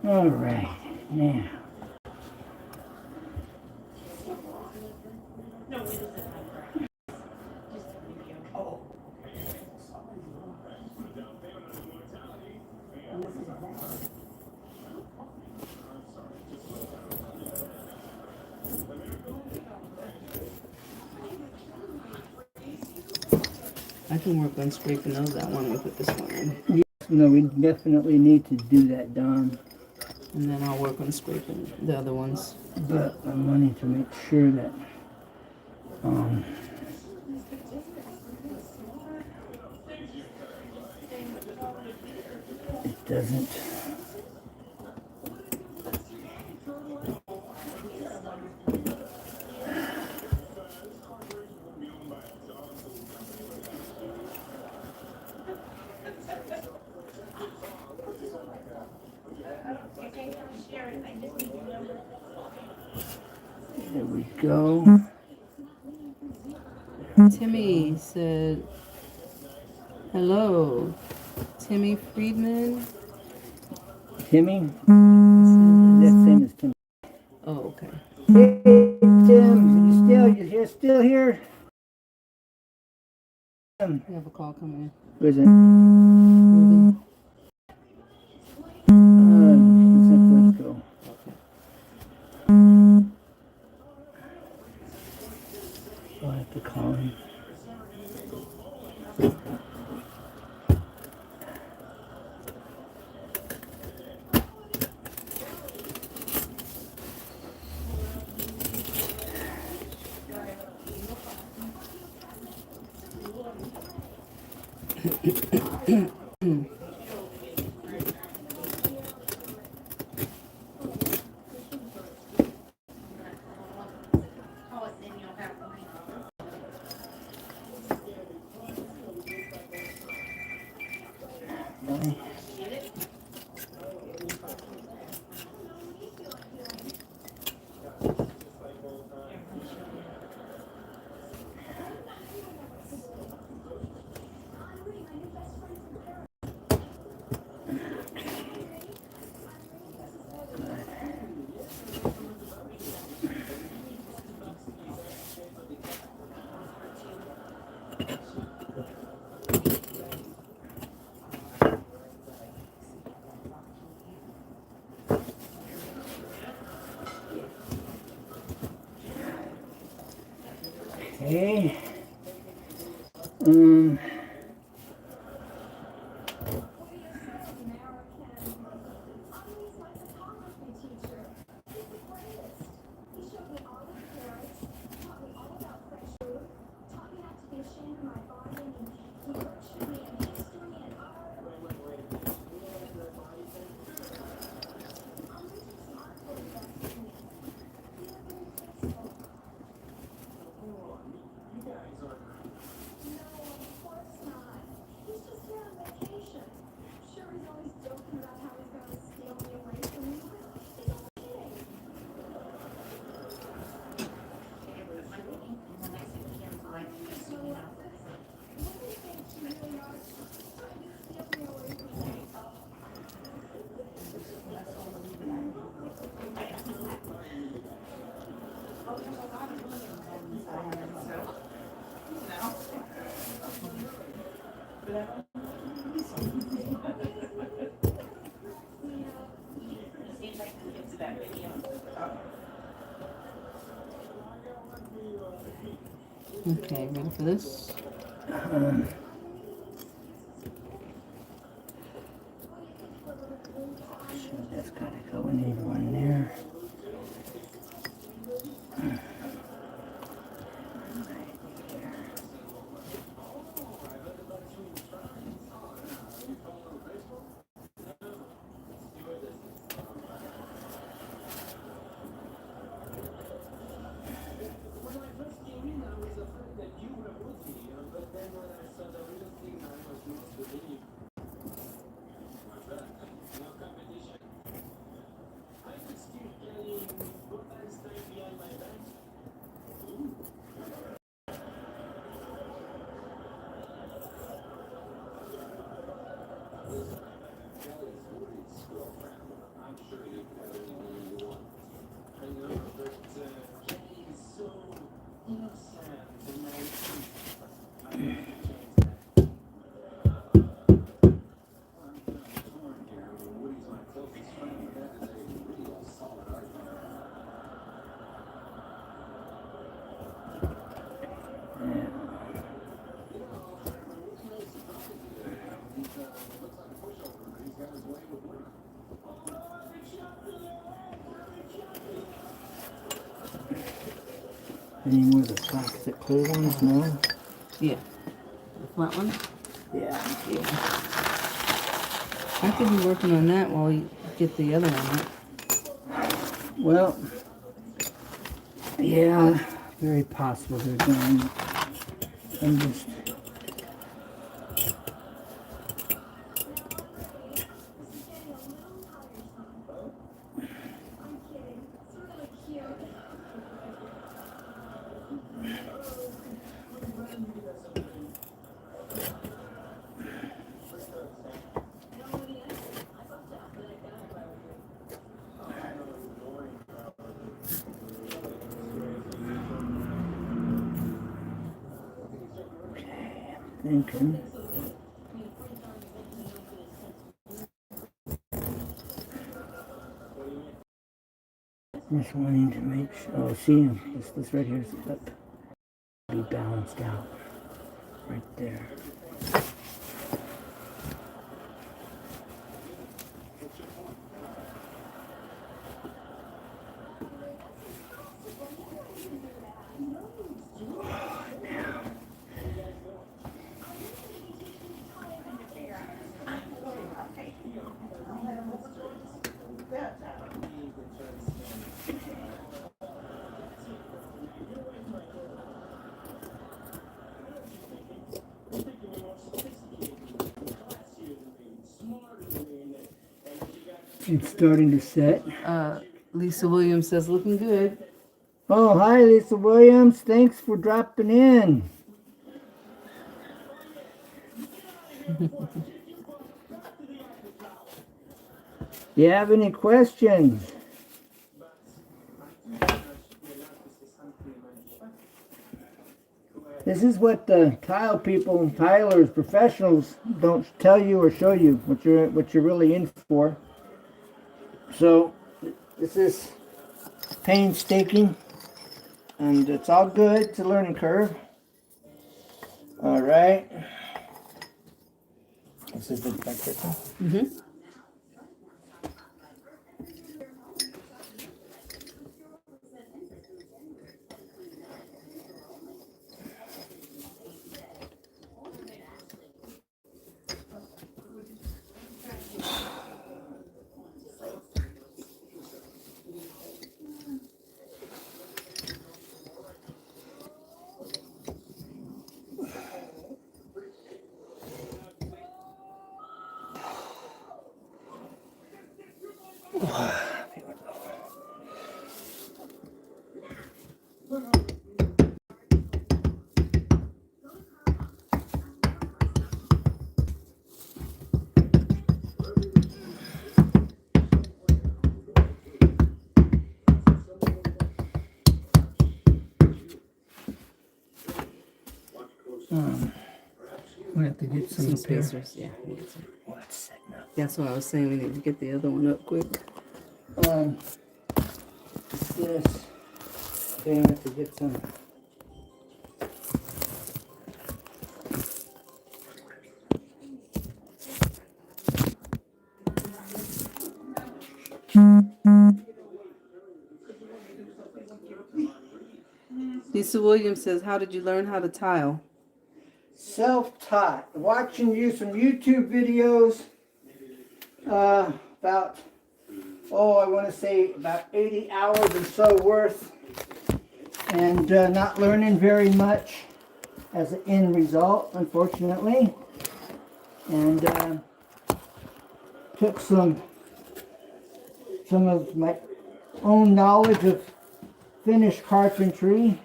All right, now. I can work on scraping those out when we put this one in. Yes, no, we definitely need to do that, Don. And then I'll work on scraping the other ones. But I'm wanting to make sure that it doesn't. There we go. Timmy said, hello. Timmy Friedman? Timmy? That's the same as Tim. Oh, okay. Hey, Tim, you're still here? We have a call coming in. Who is it? Ruben. Let's go. I'll have to call him. Really? Okay. Um, Okay, ready for this? so that's gotta go. We need one there. Any more of the plastic clear ones? No? Yeah. The flat one? Yeah. Yeah. I could be working on that while we get the other one out. Well, yeah, very possible they're going. I'm just. Thinking. Just wanting to make sure. Oh, see, this right here is up. Be balanced out. Right there. It's starting to set. Lisa Williams says, looking good. Oh, hi, Lisa Williams. Thanks for dropping in. Do you have any questions? This is what the tile people and tilers, professionals, don't tell you or show you what you're really in for. So this is painstaking, and it's all good. It's a learning curve. All right. This is the electric one. Mm-hmm. We have to get some Some up here. spacers, yeah. we get some. Oh, it's setting up. That's what I was saying. We need to get the other one up quick. This. Okay, we have to get some. Lisa Williams says, how did you learn how to tile? Self-taught. Watching you some YouTube videos. About, I want to say about 80 hours or so worth. And not learning very much as an end result, unfortunately. And took some of my own knowledge of finished carpentry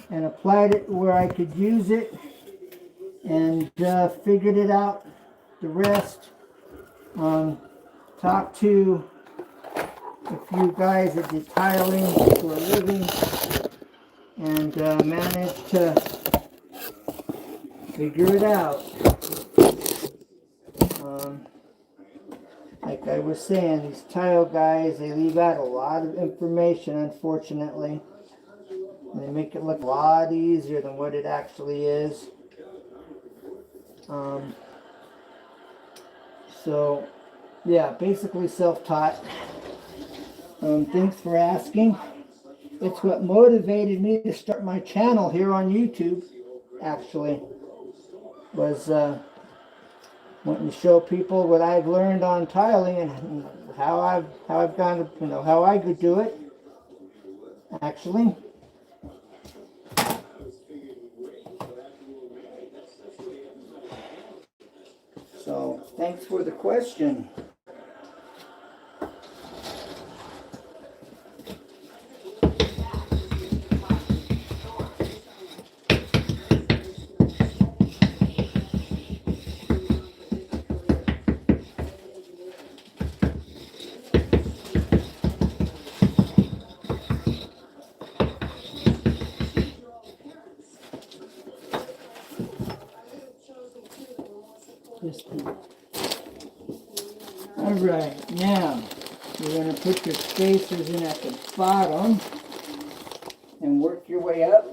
and applied it where I could use it, and figured it out. The rest, talked to a few guys that did tiling for a living, and managed to figure it out. Like I was saying, these tile guys, they leave out a lot of information, unfortunately. And they make it look a lot easier than what it actually is. So, yeah, basically self-taught. Thanks for asking. It's what motivated me to start my channel here on YouTube, actually, was wanting to show people what I've learned on tiling and how I've gone, how I could do it, actually. So, thanks for the question. All right, now you're going to put your spacers in at the bottom and work your way up.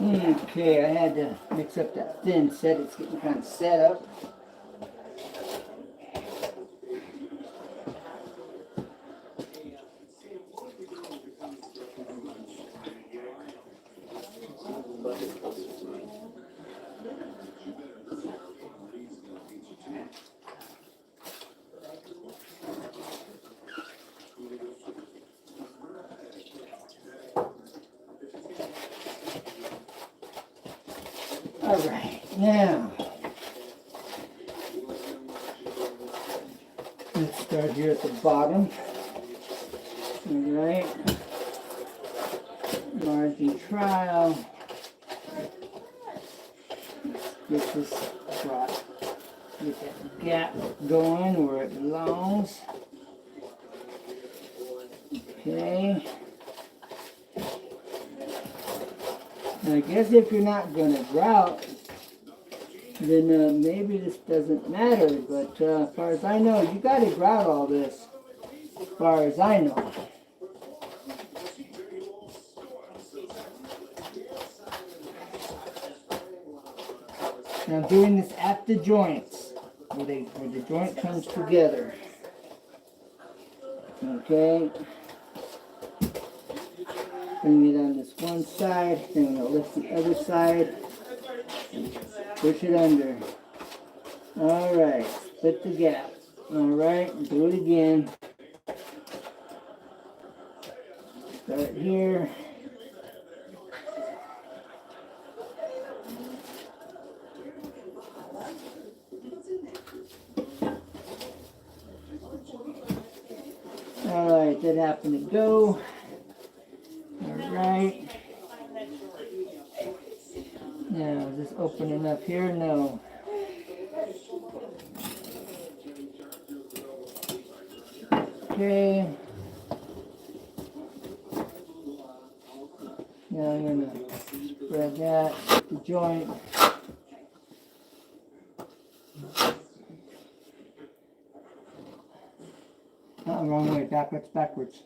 Okay, I had to mix up that thin set. It's getting kind of set up. All right, now let's start here at the bottom. All right, margin trial. Get this brought, get that gap going where it belongs. Okay. Now I guess if you're not going to grout, then maybe this doesn't matter. But as far as I know, you got to grout all this. As far as I know. Now I'm doing this at the joints, where the joint comes together. Okay. Bring it on this one side, then I'm going to lift the other side, push it under. Alright, split the gap. Alright, do it again. Start here. Alright, that happened to go. Alright. Now, is this opening up here? No. Okay. Now I'm going to spread that, the joint. Wrong way, backwards. That's backwards.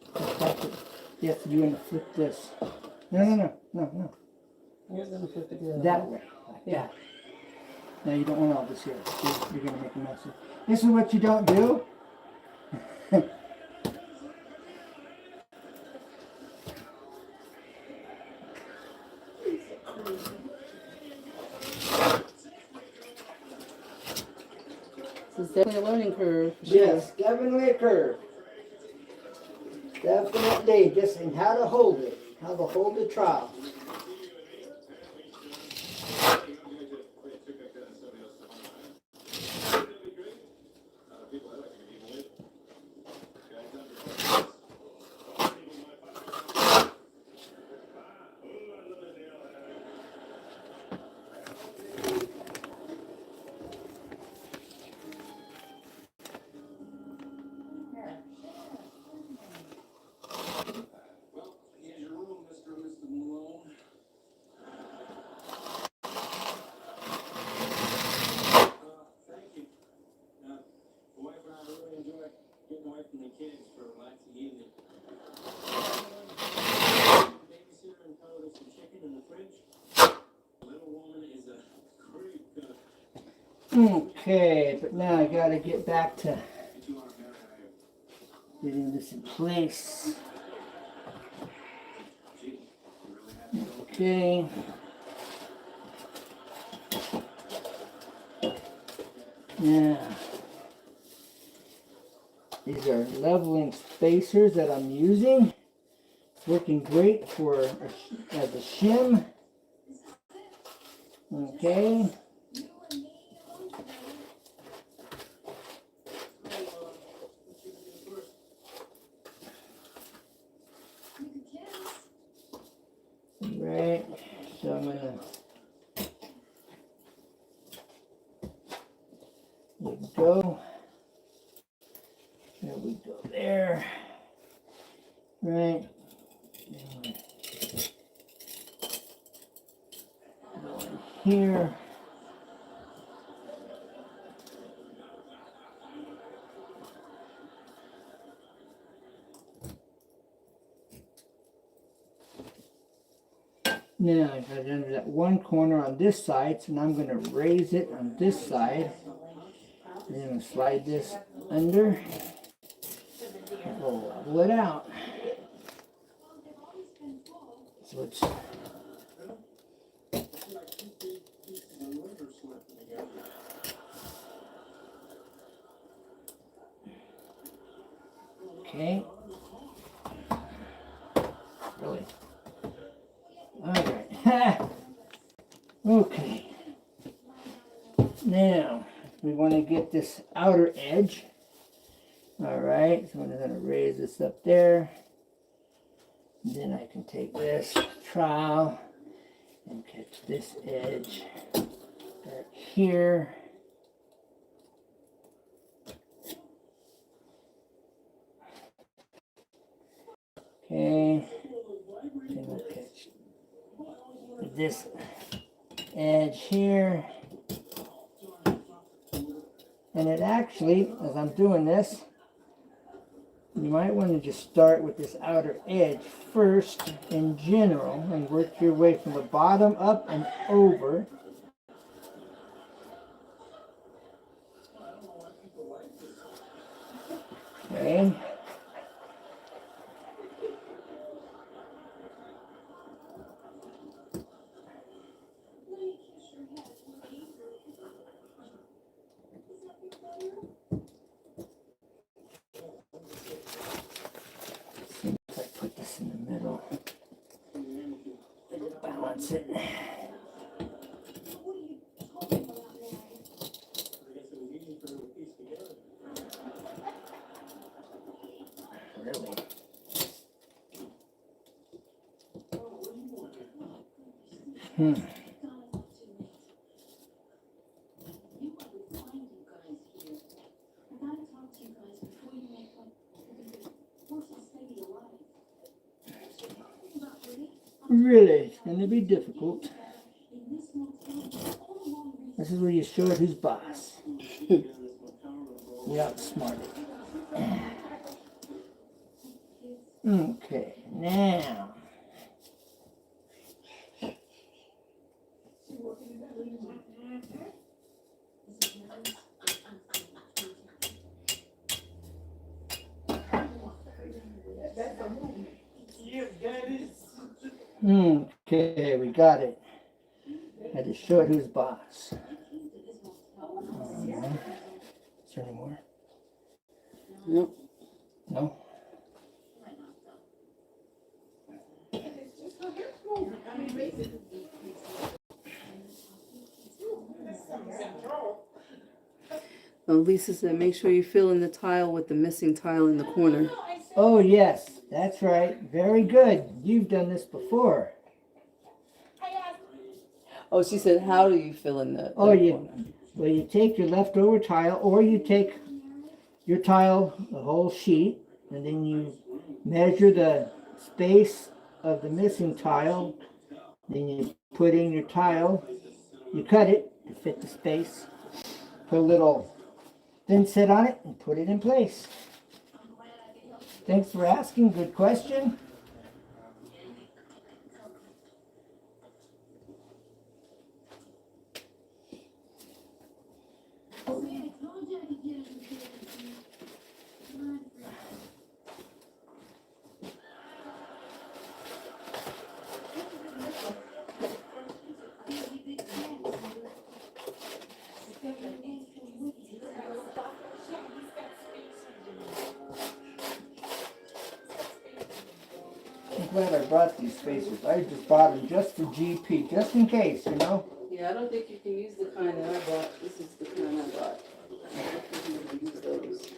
Yes, you want to flip this. No. We're gonna flip it the other That way. way. Yeah. Now you don't want all this here. You're going to make a mess of it. This is what you don't do. This is definitely a learning curve. For sure. Yes, definitely a curve. Definitely, just in how to hold it, how to hold the trowel. Okay, but now I gotta get back to getting this in place. Okay. Now, these are leveling spacers that I'm using. It's working great for as a shim. Okay. Right, so I'm gonna go. There we go there. Right. Go in here. Now I got it under that one corner on this side, so now I'm going to raise it on this side. And then I'm going to slide this under and level it out. So it's okay. Really? Alright. Okay. Now, we want to get this outer edge. Alright, so I'm going to raise this up there. And then I can take this trowel and catch this edge back here. Okay, then we'll catch this edge here. And it actually, as I'm doing this, you might want to just start with this outer edge first in general and work your way from the bottom up and over. Okay. See if I put this in the middle. Balance it. Really? Really, it's going to be difficult. This is where you show it who's boss. You outsmart it. Okay, now. Okay, we got it. Had to show it who's boss. Is there any more? Nope. No? Well, Lisa said, make sure you fill in the tile with the missing tile in the corner. Oh, yes, that's right. Very good. You've done this before. Oh, she said, how do you fill in the Oh, corner? Well, you take your leftover tile, or you take your tile, the whole sheet, and then you measure the space of the missing tile. Then you put in your tile, you cut it to fit the space, put a little thin set on it, and put it in place. Thanks for asking. Good question. I'm glad I brought these spacers. I just bought them just for GP, just in case, you know. Yeah, I don't think you can use the kind that I bought. This is the kind I bought. I don't think you can use those.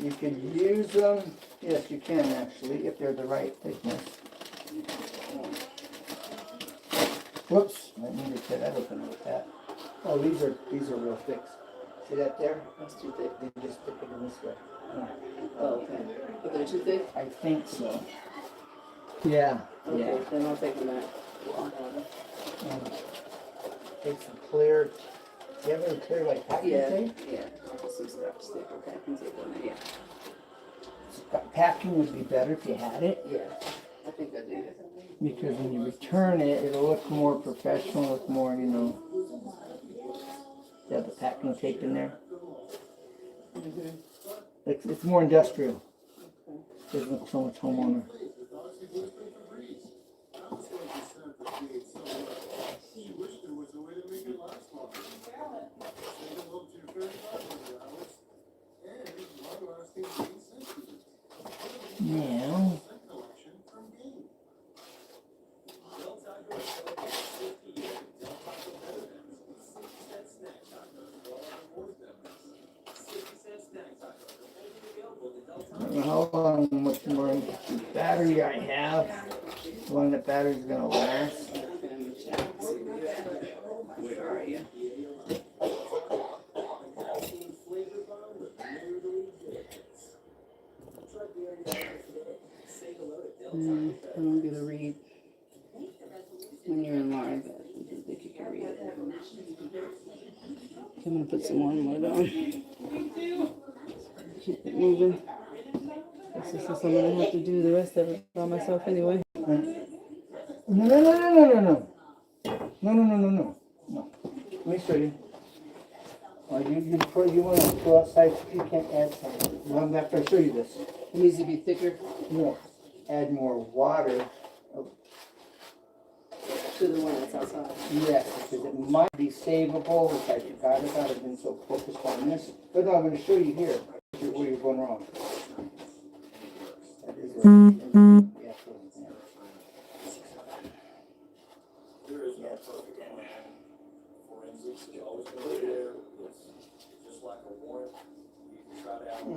You can use them. Yes, you can actually, if they're the right thickness. Whoops, I need to cut that open with that. Oh, these are real thick. See that there? That's too thick. They just stick it in this way. Oh, okay. But they're too thick? I think so. Yeah. Okay, Yeah. then I'll take them back. Take some clear. Do you have any clear like packing tape? Yeah. Some scotch tape or packing tape on it, yeah. Packing would be better if you had it. Yeah, I think I do. Because when you return it, it'll look more professional, look more, you know. You have the packing tape in there. Mm-hmm. It's more industrial. Doesn't look so much homeowner. Now, I don't know how long, much more battery I have. How long that battery's gonna last. Where are you? I don't get a read when you're in live. I don't think you can read it. I'm gonna put some more mud on. Keep it moving. This is just I'm gonna have to do the rest of it by myself anyway. No. Let me show you. You want to go outside, you can't add something. Well, after I show you this. It needs to be thicker No. Add more water. to the one that's outside. Yes, because it might be savable, which I forgot about. I've been so focused on this. But no, I'm going to show you here where you're going wrong. That is yeah,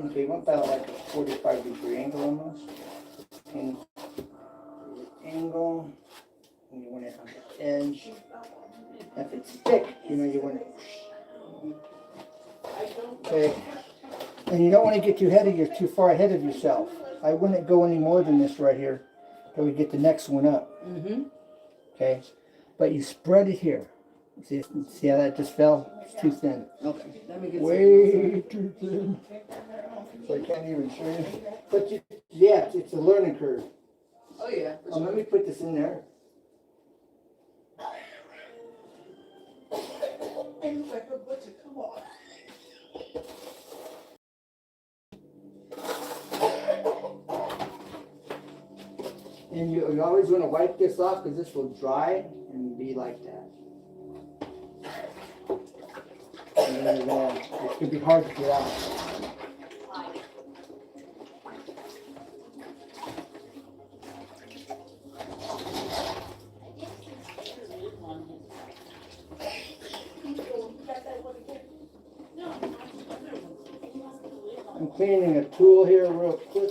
okay, you want about like a 45-degree angle almost. And angle, and you want it on the edge. If it's thick, you know, you want it. Okay. And you don't want to get too far ahead of yourself. I wouldn't go any more than this right here till we get the next one up. Mm-hmm. Okay. But you spread it here. See how that just fell? It's too thin. Okay. Let me get way too thin. So I can't even show you. But yeah, it's a learning curve. Oh yeah. Let me put this in there. Come on. And you always want to wipe this off because this will dry and be like that. And then it's going to be hard to get out. I'm cleaning a tool here real quick.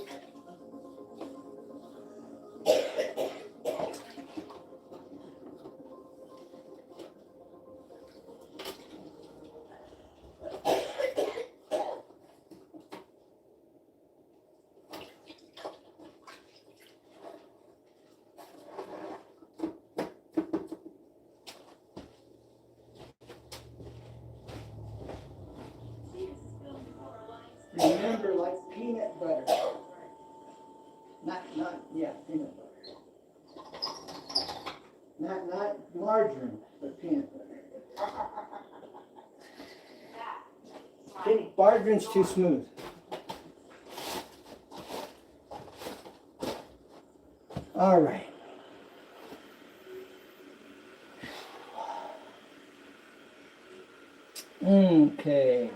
Remember, like peanut butter. Yeah, peanut butter. Not margarine, but peanut butter. Margarine's too smooth. All right. Okay.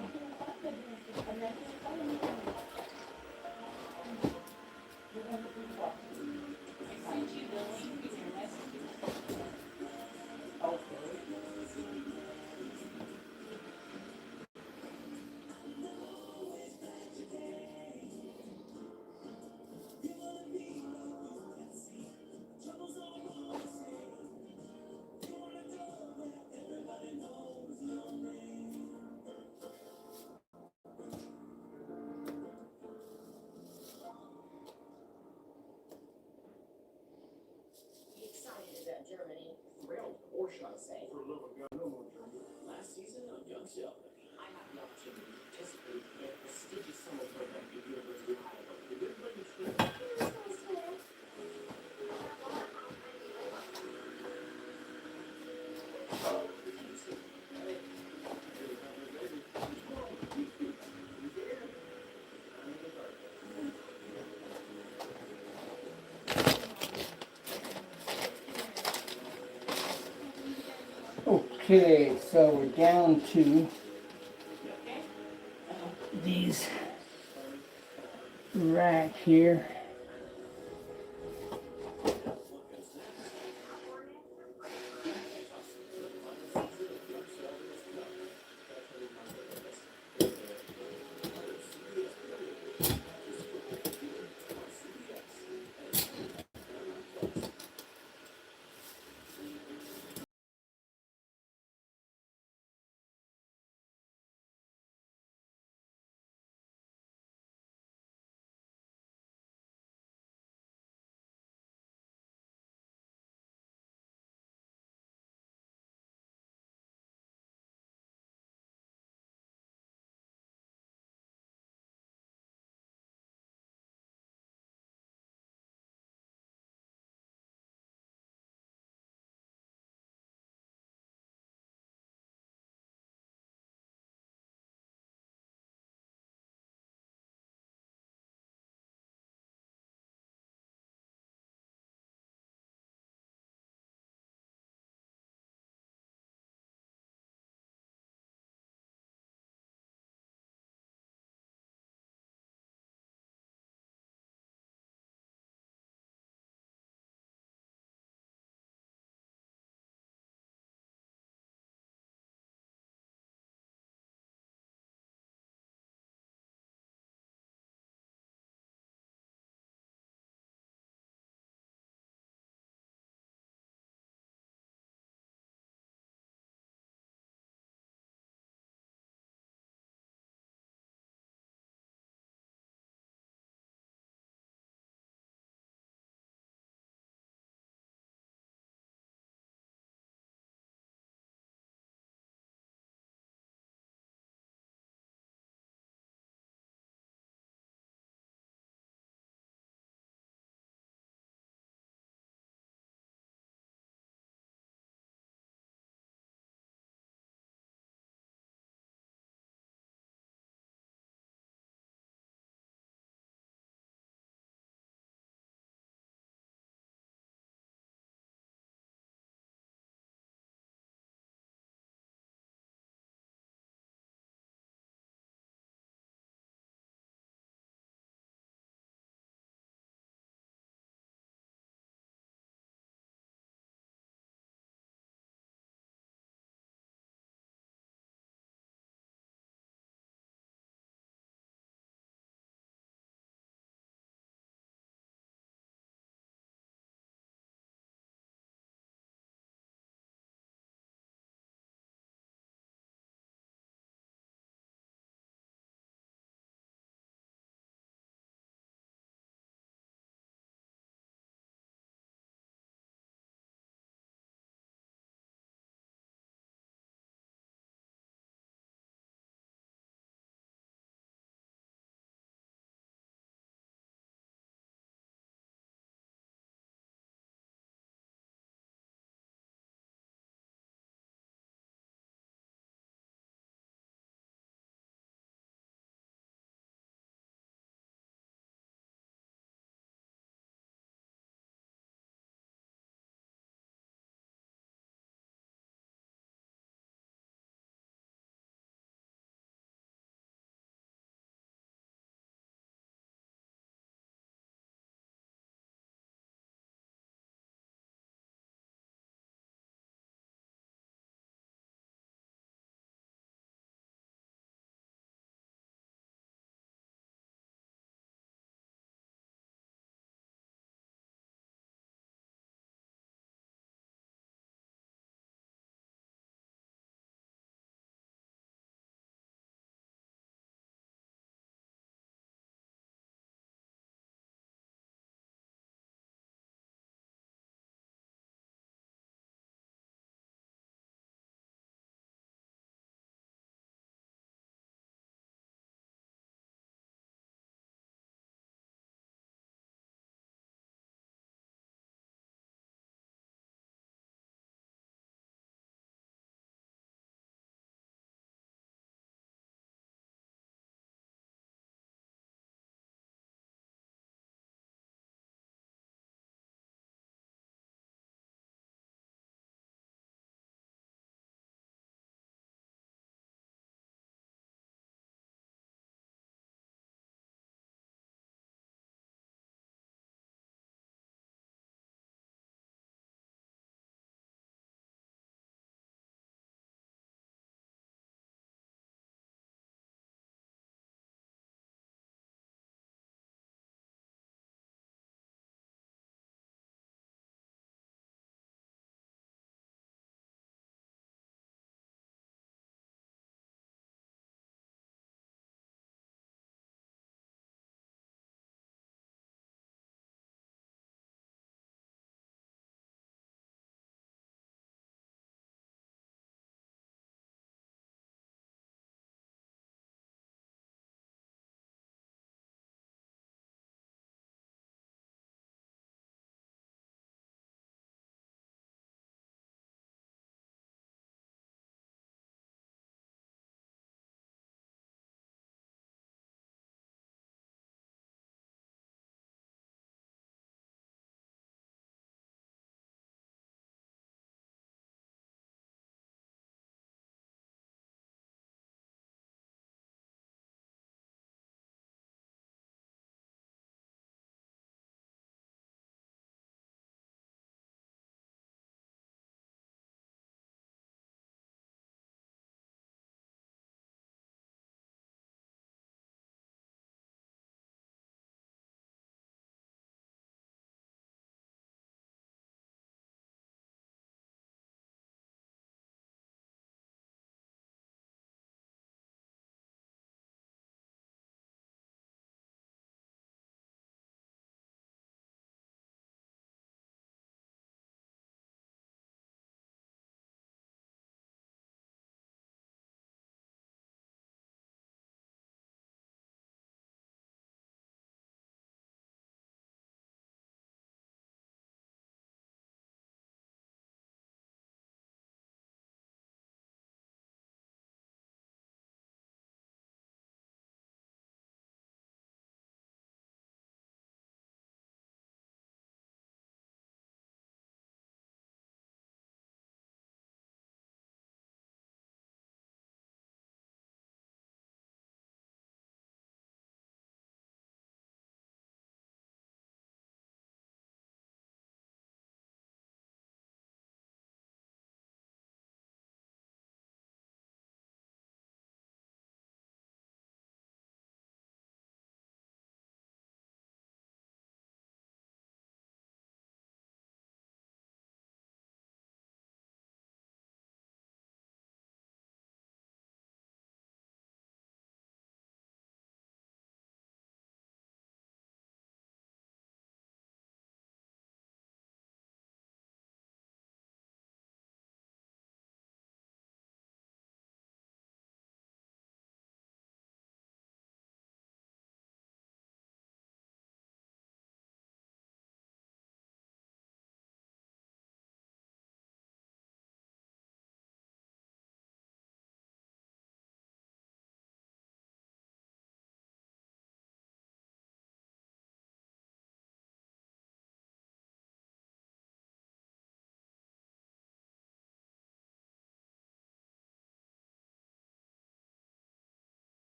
Germany, thrilled, or should I say? Okay, so we're down to these rack here.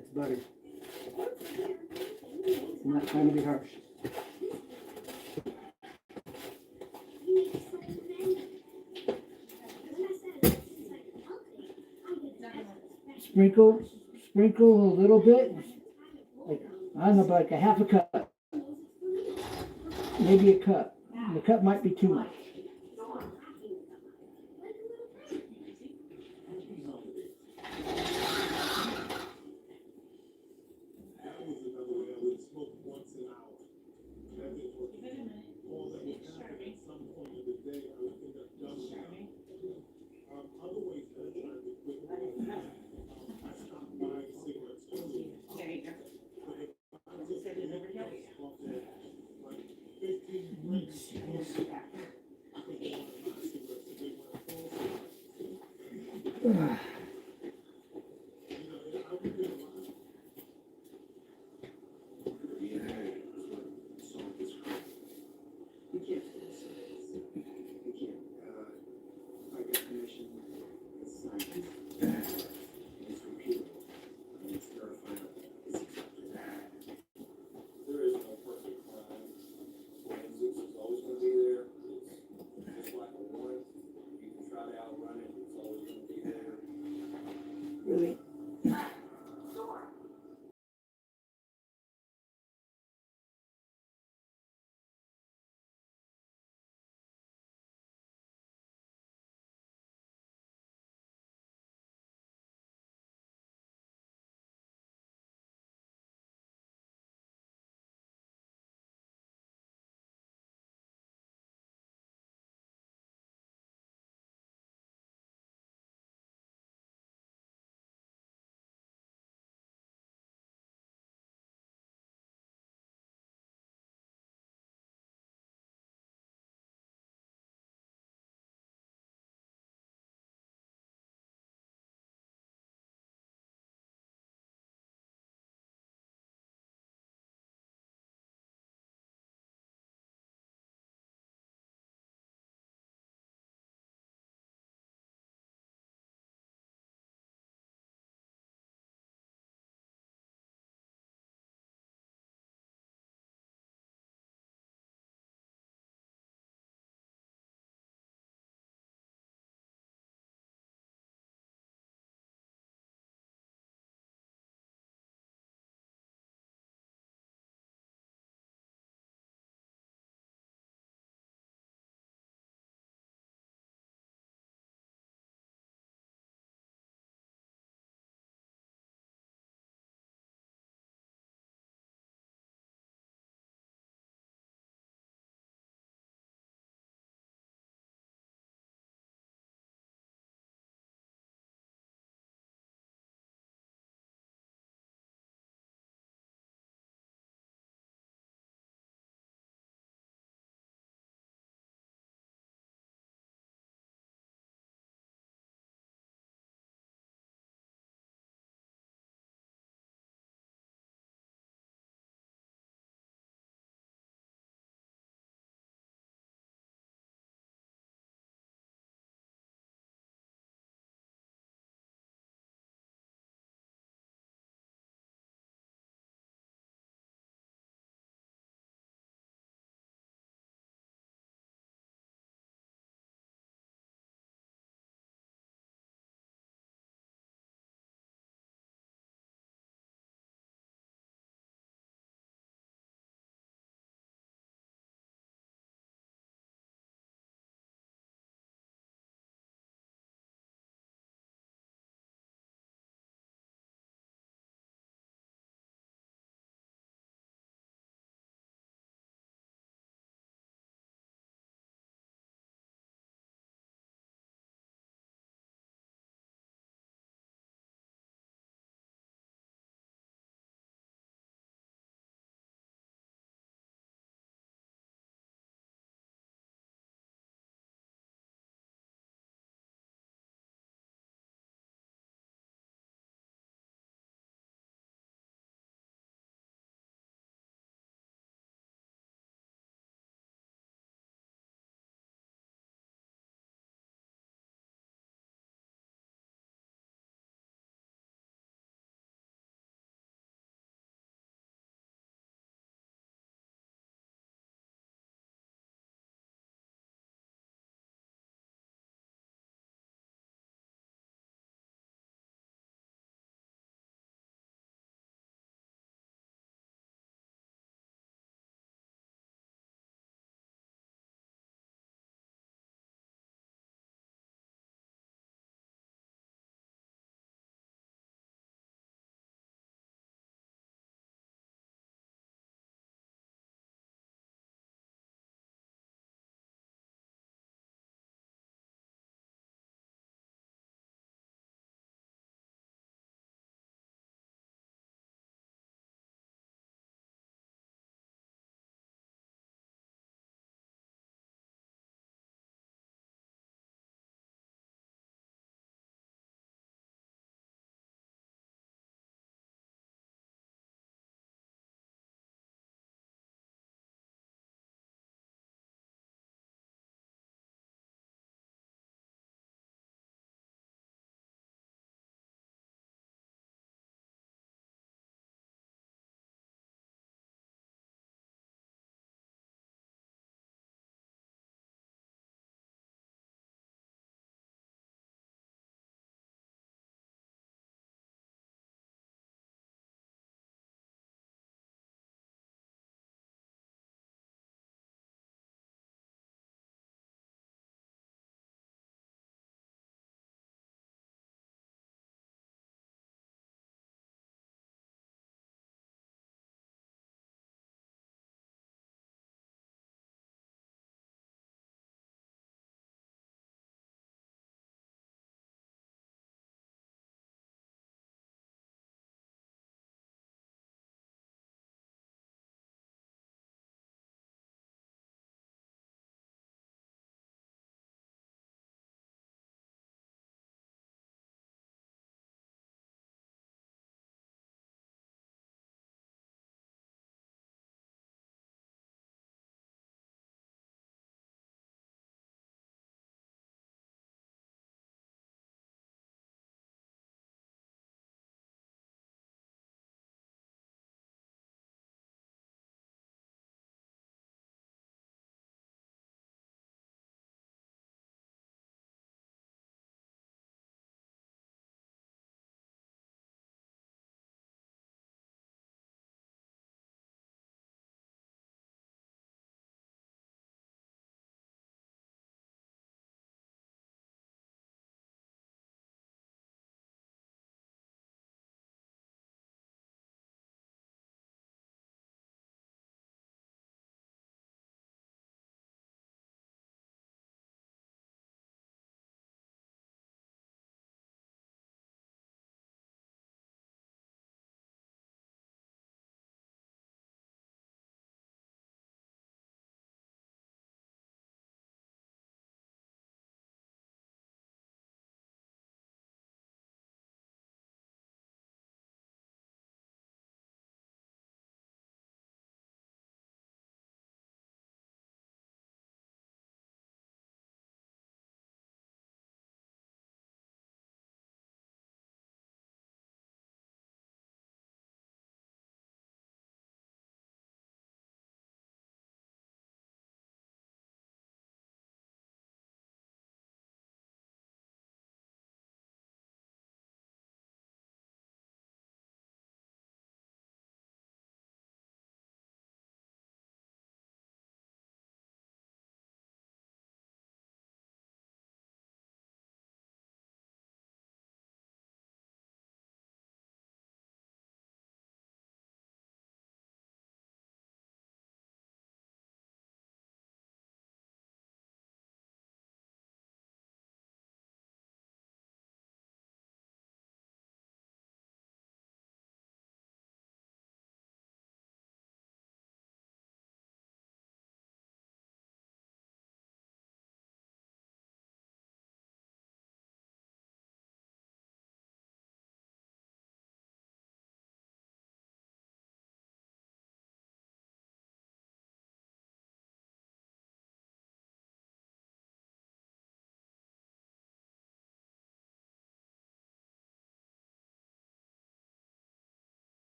It's butter. I'm not trying to be harsh. Sprinkle a little bit, like, I don't know, about like a half a cup, maybe a cup. The cup might be too much.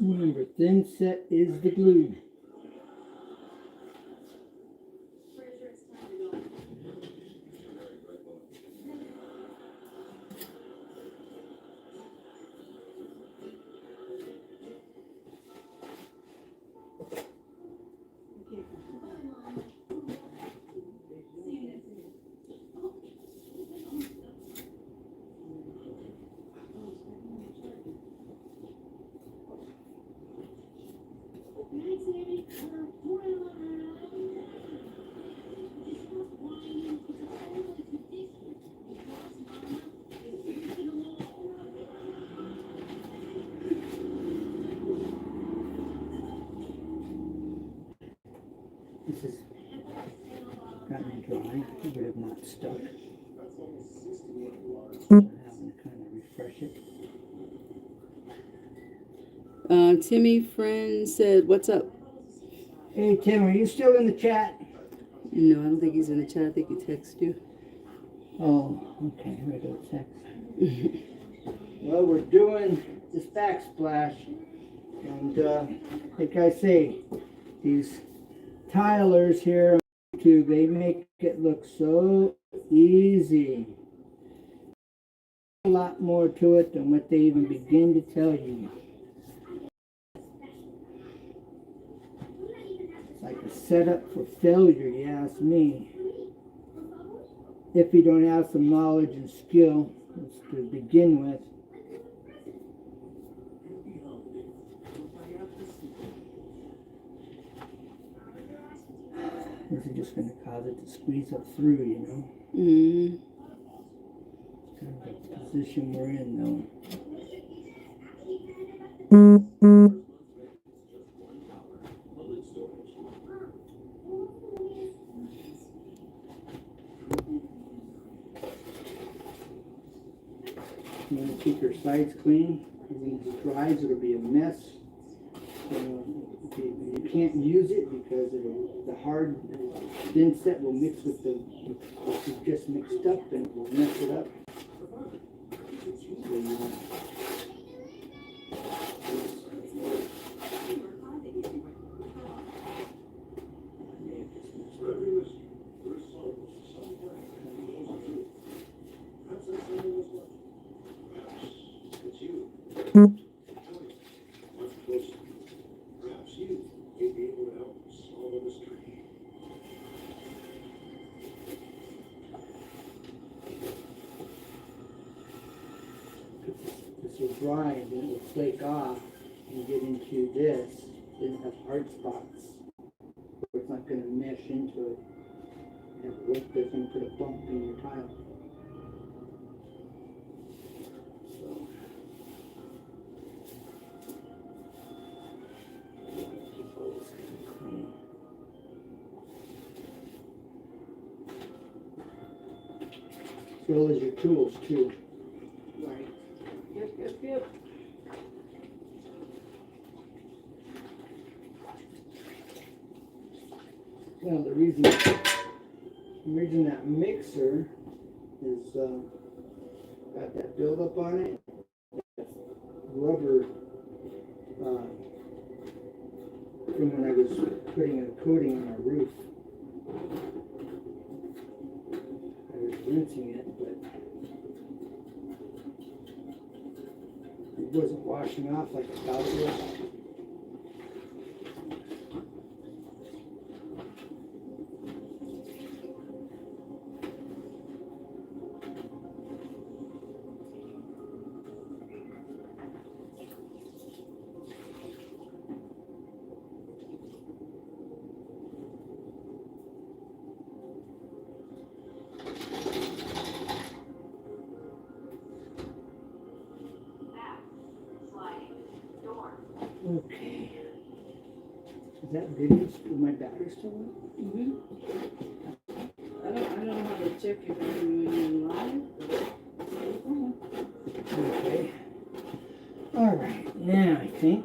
Remember, thin set is the glue. This has gotten dry, but have not stuck. I'm having to kind of refresh it. Timmy friend said, "What's up?" Hey Tim, are you still in the chat? No, I don't think he's in the chat. I think he texted you. Oh, okay, regular text. Well, we're doing this backsplash, and like I say, these tilers here on YouTube, they make it look so easy. A lot more to it than what they even begin to tell you. It's like a setup for failure, you ask me. If you don't have some knowledge and skill to begin with. This is just going to cause it to squeeze up through, you know. Mm-hmm. Kind of the position we're in, though. You want to keep your sides clean. Because when this dries, it'll be a mess. You can't use it because the hard thin set will mix with what you just mixed up, and it will mess it up. So you want this will dry and then it will flake off and get into this. Then it have hard spots where it's not going to mesh into it. And it doesn't put a bump in your tile. So. As well as your tools too. Right. Yep. Well, the reason that mixer is got that buildup on it, rubber from when I was putting a coating on my roof. I was rinsing it, but it wasn't washing off like I thought it was. Okay. Is that video? Is my battery still on? Mm-hmm. I don't know how to check if you're doing live. Okay. All right. Now I think.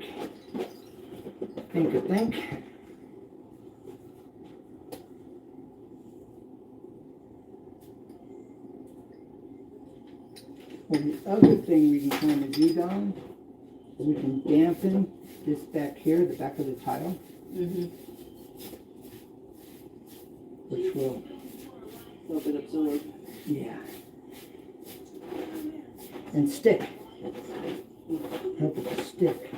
Well, the other thing we can kind of do, Don, is we can dampen this back here, the back of the tile, which will Help it absorb. yeah, and stick. Help it to stick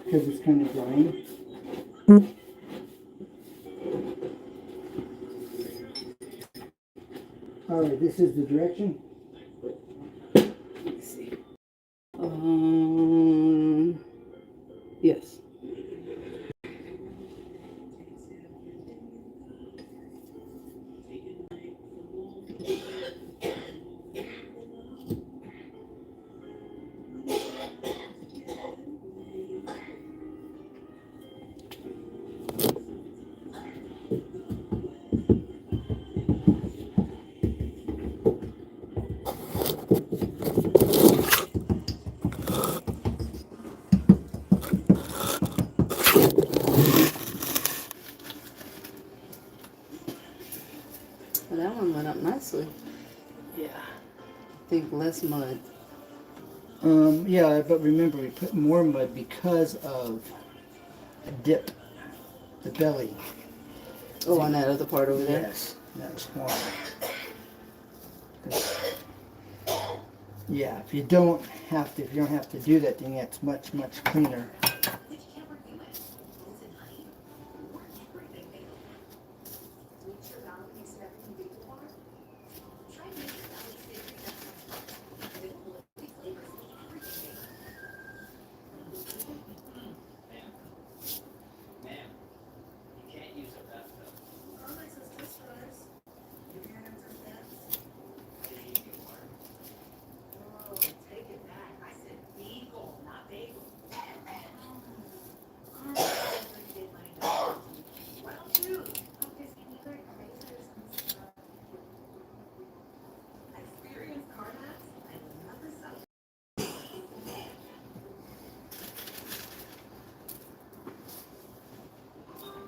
because it's kind of drying. All right, this is the direction. Let's see. Yes. Well, that one went up nicely. Yeah. I think less mud. Yeah, but remember we put more mud because of a dip, the belly. Oh, on that other part over there? Yes, that's why. Yeah, if you don't have to do that, then it's much cleaner.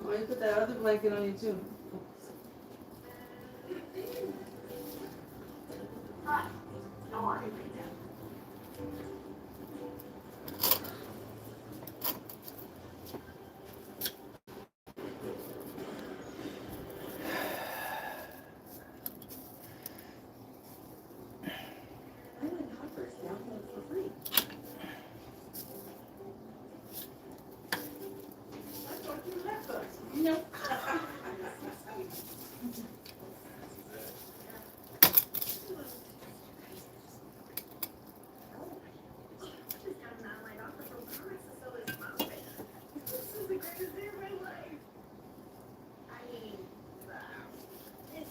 Why you put that other blanket on you too?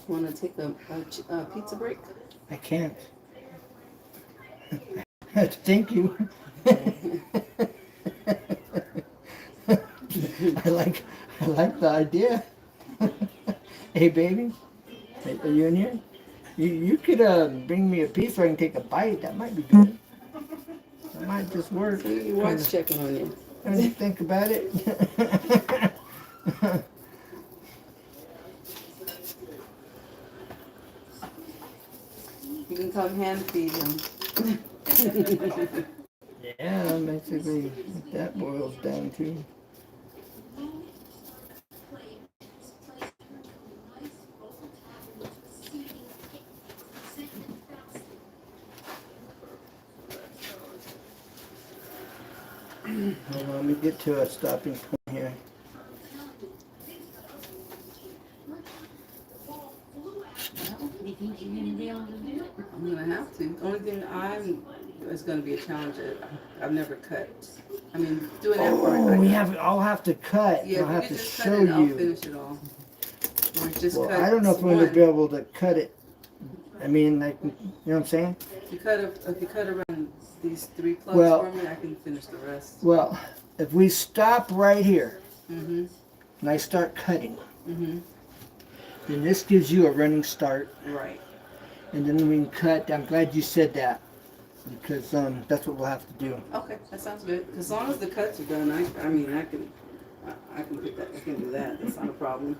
Want to take a pizza break? I can't. Thank you. I like the idea. Hey, baby, are you in here? You could bring me a piece so I can take a bite. That might be good. That might just work. Your wife's checking on you. I didn't think about it. You can come hand feed him. Yeah, basically what that boils down to. Hold on, let me get to a stopping point here. I'm gonna have to. The only thing it's gonna be a challenge. I've never cut. I mean, doing that part. I'll have to cut. Yeah, I'll have you to just show cut it, I'll you. finish it all. Or just Well, cut. I don't know if I'm going to be able to cut it. I mean, like, you know what I'm saying? If you cut around these 3 plugs for me, I can finish the rest. Well, if we stop right here Mm-hmm. and I start cutting, Mm-hmm. then this gives you a running start. Right. And then we can cut. I'm glad you said that because that's what we'll have to do. Okay, that sounds good. As long as the cuts are done, I can put that. I can do that. That's not a problem.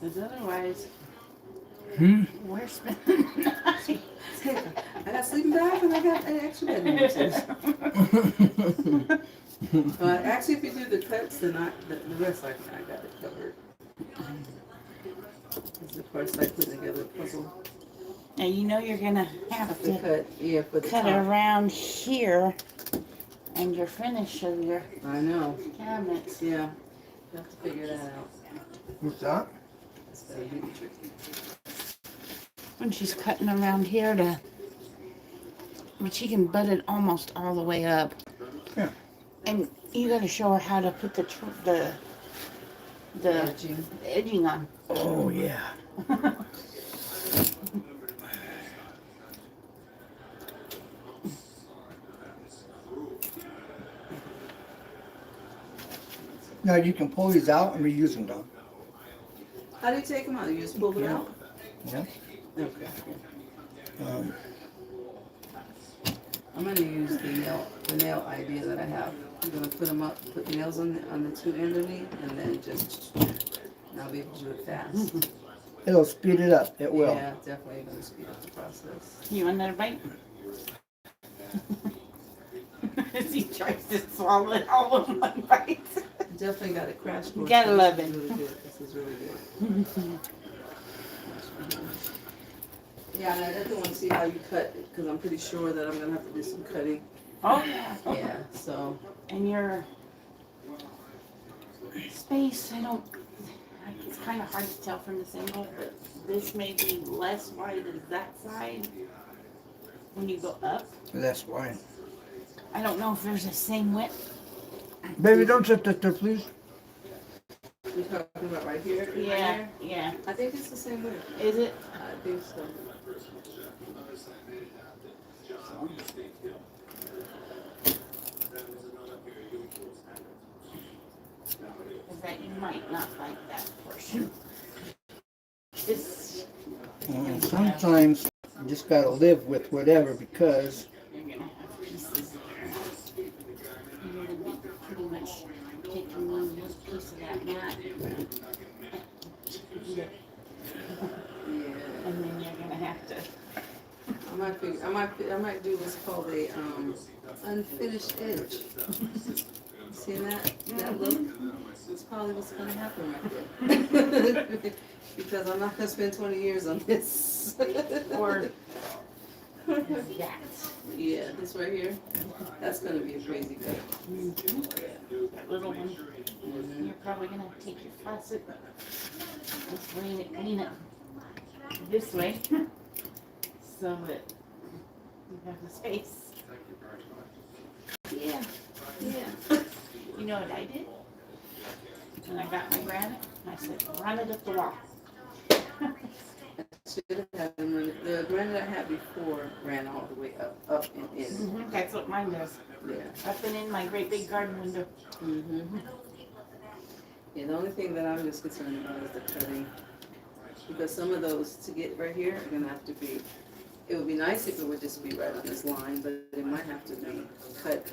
Because otherwise, Hmm? we're spending the night. I got sleeping bag and I got an extra bedroom. Actually, if you do the cuts, then the rest I got it covered. It's the first like putting together a puzzle. Now you know you're gonna have The to cut, yeah, for the cut top. around here and your finish of your I know. cabinets. Yeah, you have to figure that out. What's that? It's gonna be tricky. When she's cutting around here to, but she can butt it almost all the way up. Yeah. And you got to show her how to put the Edging. edging on. Oh, yeah. Now you can pull these out and reuse them, though. How do you take them out? You just pull it out? Yeah. Okay. Um, I'm gonna use the nail idea that I have. I'm gonna put them up, put nails on the two underneath, and then just, and I'll be able to do it fast. it'll speed it up. It will. Yeah, definitely gonna speed up the process. You want another bite? As he tries to swallow it all in one bite. Definitely got a crash course. Gotta This love is it. Really good. This is really good. Yeah, and I definitely want to see how you cut it because I'm pretty sure that I'm gonna have to do some cutting. Oh yeah. Yeah, so And your space, it's kind of hard to tell from this angle, but this may be less wide as that side when you go up. That's why. I don't know if there's the same width. Baby, don't sit there, please. you're talking about right here. Right Yeah, here? yeah. I think it's the same way. Is it? I think so. Because that you might not like that portion. It's Sometimes you just gotta live with whatever because you're gonna have pieces there. You're gonna be pretty much taking one piece of that mat. Yeah. And then you're gonna have to. I might do what's called a unfinished edge. See that? That look? That's probably what's gonna happen right there. Because I'm not gonna spend 20 years on this. Or that. Yeah, this right here. That's gonna be a crazy cut. That little one. You're probably gonna take your faucet and clean it this way so that you have the space. Yeah, yeah. You know what I did? When I got my granite, I said, run it up the wall. Should have had them the granite I had before ran all the way up and in. That's what mine does. Yeah. Up and in my great big garden window. Yeah, the only thing that I'm just concerned about is the cutting. Because some of those to get right here are gonna have to be, it would be nice if it would just be right on this line, but it might have to be cut.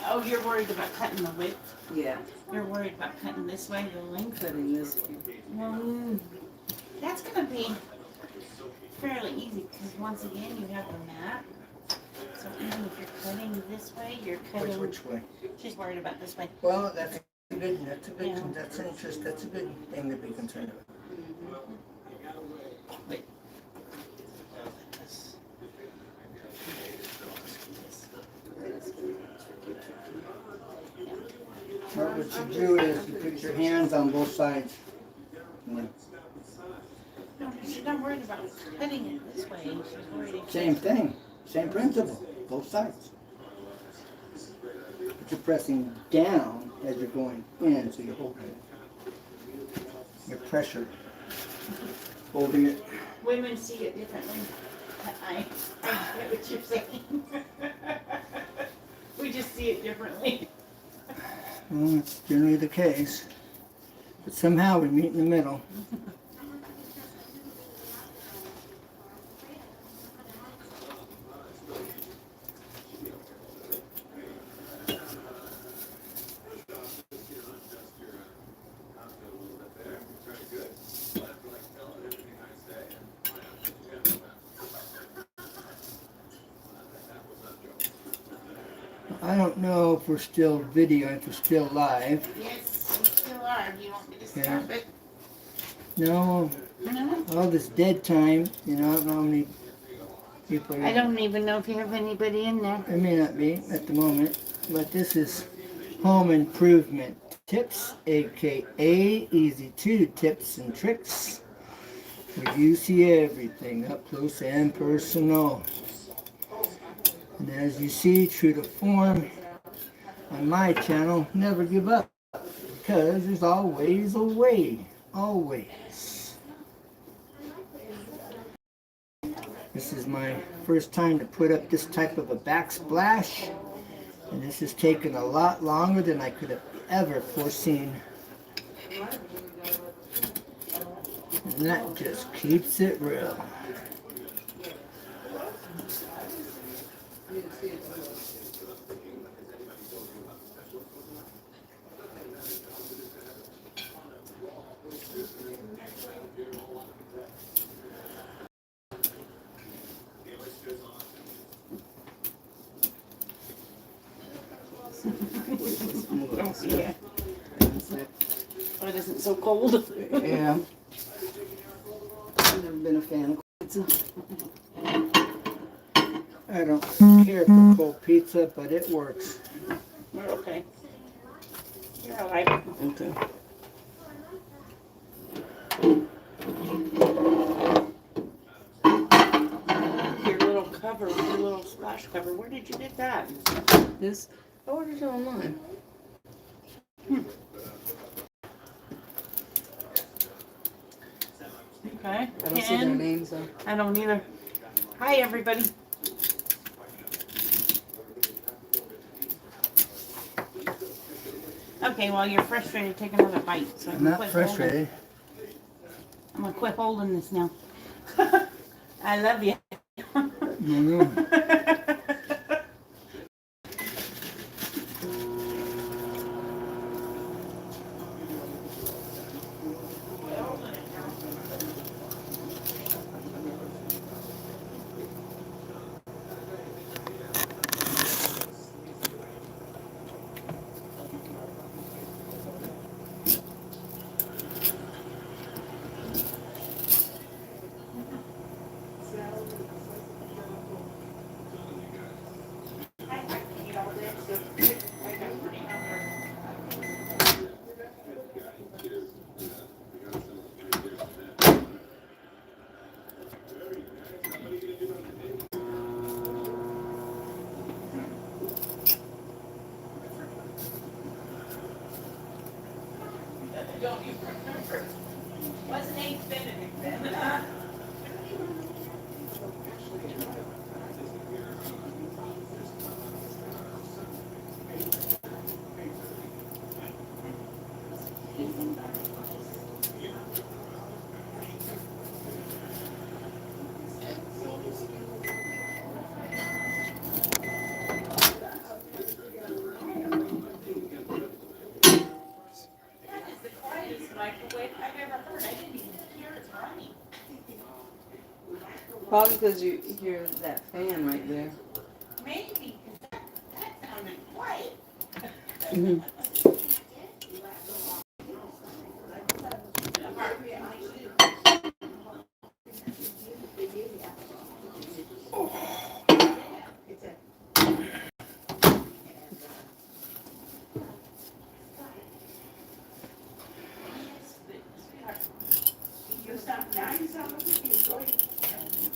Oh, you're worried about cutting the width? Yeah, You're worried about cutting this way, the length? cutting this one. Well, that's gonna be fairly easy because once again you have the map. So even if you're cutting this way, you're cutting. which way? She's worried about this way. Well, that's good. That's a good. Yeah. That's an interest. That's a good thing to be concerned about. Wait. What you do is you put your hands on both sides. And No, she's not worried about cutting it this way. She's worried. If same thing, same principle, both sides. But you're pressing down as you're going in, so you're holding it. You're pressure, holding it. women see it differently. I get what you're saying. We just see it differently. Well, it's generally the case. But somehow we meet in the middle. I don't know if we're still video, if we're still live. Yes, we still are. Do you want me to start Yeah. it? No, No? all this dead time, you know, I don't know how many people are. I don't even know if you have anybody in there. It may not be at the moment, but this is home improvement tips, aka easy to tips and tricks. Where you see everything up close and personal. And as you see, true to form, on my channel, never give up. Because there's always a way. Always. This is my first time to put up this type of a backsplash. And this has taken a lot longer than I could have ever foreseen. And that just keeps it real. Yeah. Oh, it isn't so cold. Yeah. I've never been a fan of pizza. I don't care for cold pizza, but it works. We're okay. You're all right. Okay. Your little cover, your little splash cover. Where did you get that? This, I ordered it online. Okay. I don't see their names though. I don't either. Hi, everybody. Okay, while you're frustrated, take another bite. So I I'm can not quit frustrated. I'm gonna quit holding this now. I love you. No. Don't you remember? Wasn't Ain't Benedict then? Microwave I've ever heard. I didn't even hear it running. Probably because you hear that fan right there. Maybe, because that sounded quiet. Mm-hmm.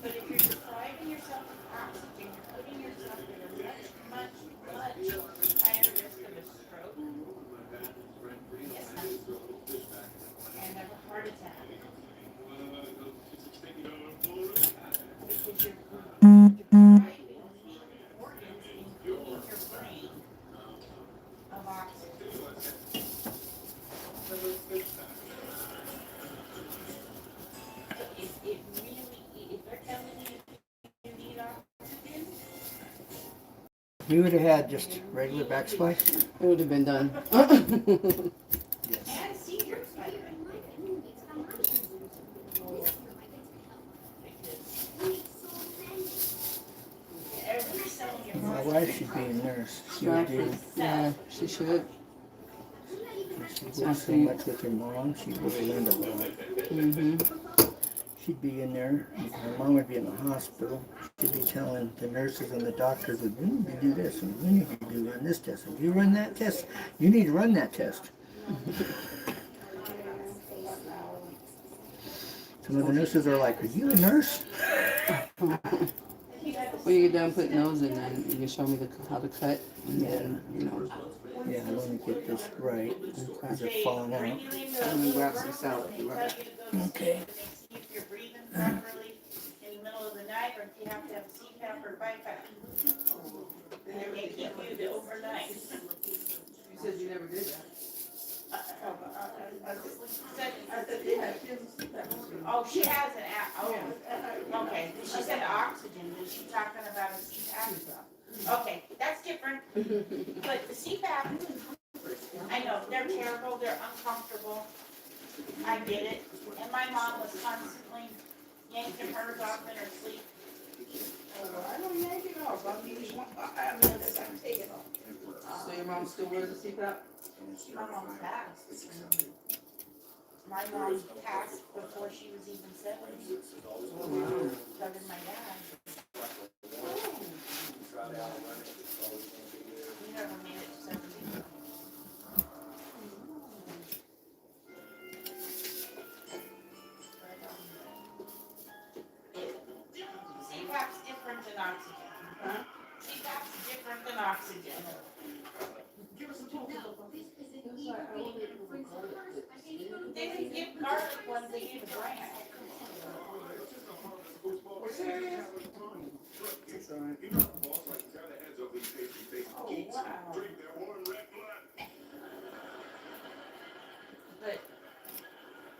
But if you're depriving yourself of oxygen, you're putting yourself in a much higher risk of a stroke. Yes, and of a heart attack. Because you're depriving the organs, including your brain, of oxygen. If they're telling you need oxygen, We would have had just regular backsplash. It would have been done. Yes. and seizures, by the way. Every cell in your body My wife should be a nurse. She would do. Yeah, she should. She works so much with her mom. She really learned a lot. Mm-hmm. She'd be in there. Her mom would be in the hospital. She'd be telling the nurses and the doctors, "You need to do this, and you need to run this test. If you run that test, you need to run that test." Some of the nurses are like, "Are you a nurse?" When you get done putting those in, then you can show me how to cut, and then, you know. Yeah, I want to get this right because they're falling out. I'm gonna grab some salad. Be right back. Okay. See if you're breathing properly in the middle of the night, or if you have to have CPAP or BiPAP. And they may keep you the overnight. You said you never did that. Oh, she has an app, oh, okay, she said oxygen, was she talking about a CPAP? Okay, that's different, but the CPAP, I know, they're terrible, they're uncomfortable, I get it, and my mom was constantly yanking hers off in her sleep. I don't yank it off, I mean, I take it off. So your mom still wears a CPAP? My mom passed. My mom passed before she was even 70. So did my dad. He never made it to 70. CPAP's different than oxygen. Huh? CPAP's different than oxygen. They didn't give garlic ones, they gave a brand. Serious? It's alright. Oh, wow. But,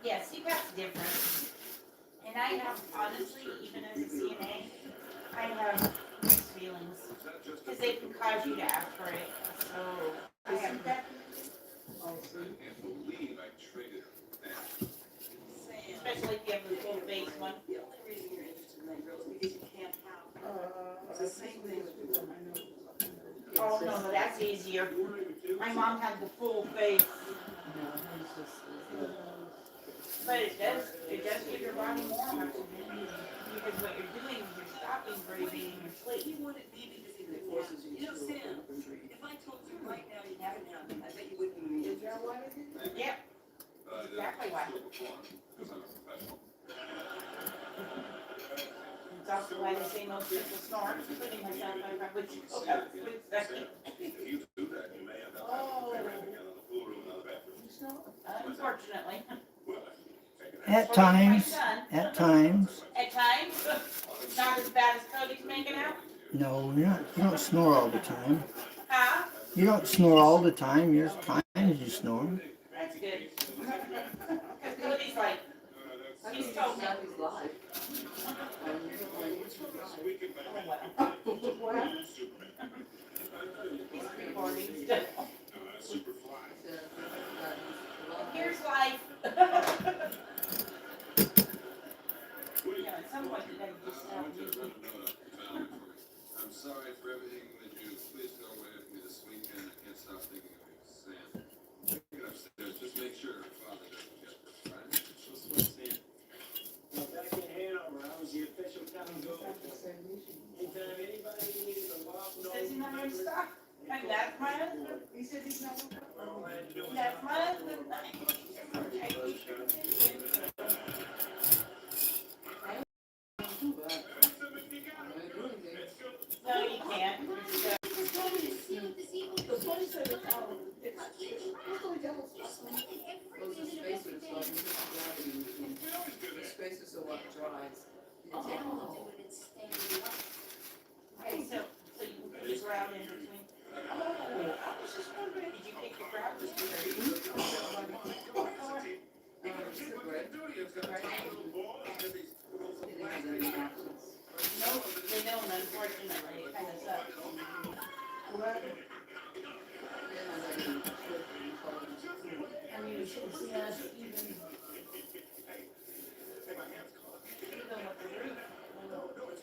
yeah, CPAP's different. And I have, honestly, even as a CNA, I have mixed feelings. Because they can cause you to aspirate. So, I have that. Especially if you have the full face one. Oh, no, that's easier. My mom had the full face. But it does give your body more oxygen. Because what you're doing is you're stopping breathing in your sleep. You know, Sam, if I told you right now you haven't happened, I bet you wouldn't believe it. Is that why I did? Yep. Exactly why. It's also why they say most people snore, including myself, I would go have a split second. Oh. Unfortunately. At times. At times. At times, not as bad as Cody's making out. No, you don't snore all the time. Huh? You don't snore all the time. There's times you snore. That's good. Because Cody's like, he's told me. He's live. Oh, well. He's recording still. Here's life. Yeah, at some point you gotta just stop using. I'm sorry for everything that you. Please go away with me this weekend. I can't stop thinking of you, Sam. Take it upstairs. Just make sure her father doesn't get this, right? Just what Sam. Well, back in Hanover, I was the official town goat. Anytime anybody needed a lost He note, says he's not gonna stop. And that's my husband. He says he's not gonna stop. all I had to do was That's my husband. No, you can't. Spaces so what dries. Okay, so you can put your ground in between. Oh, I was just wondering, did you pick your ground? No, they don't, unfortunately. It kind of sucks. I mean, it's just even with the roof.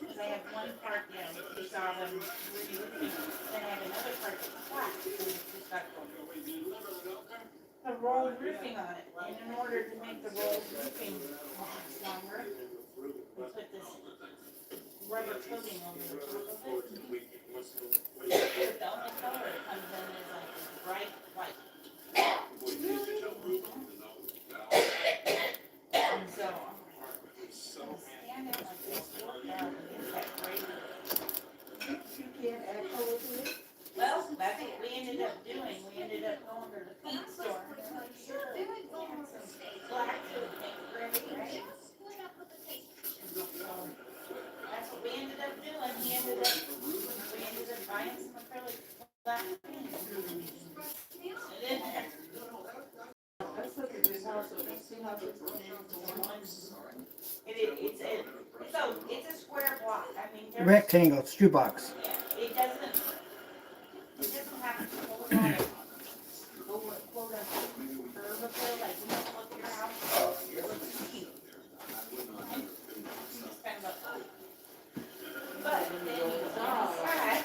Because I have one part, you know, you saw them really roofing. Then I have another part that's flat, and it's just got the rolled roofing on it. And in order to make the rolled roofing last longer, we put this rubber coating over the top of it. But the only color it comes in is like this bright white. And so stand it like this, work out against that crazy. You can't add color to it? Well, that's what we ended up doing. We ended up going to the paint store. Black and pink gray, right? That's what we ended up doing. We ended up buying some acrylic black paint. And then That's such a big house, so let's see how this one it's a square block. I mean, there's, Rectangle, shoebox. yeah, it doesn't have to hold on it. Hold on, curve up there, like when you look at your house. It's kind of a, but then you go inside,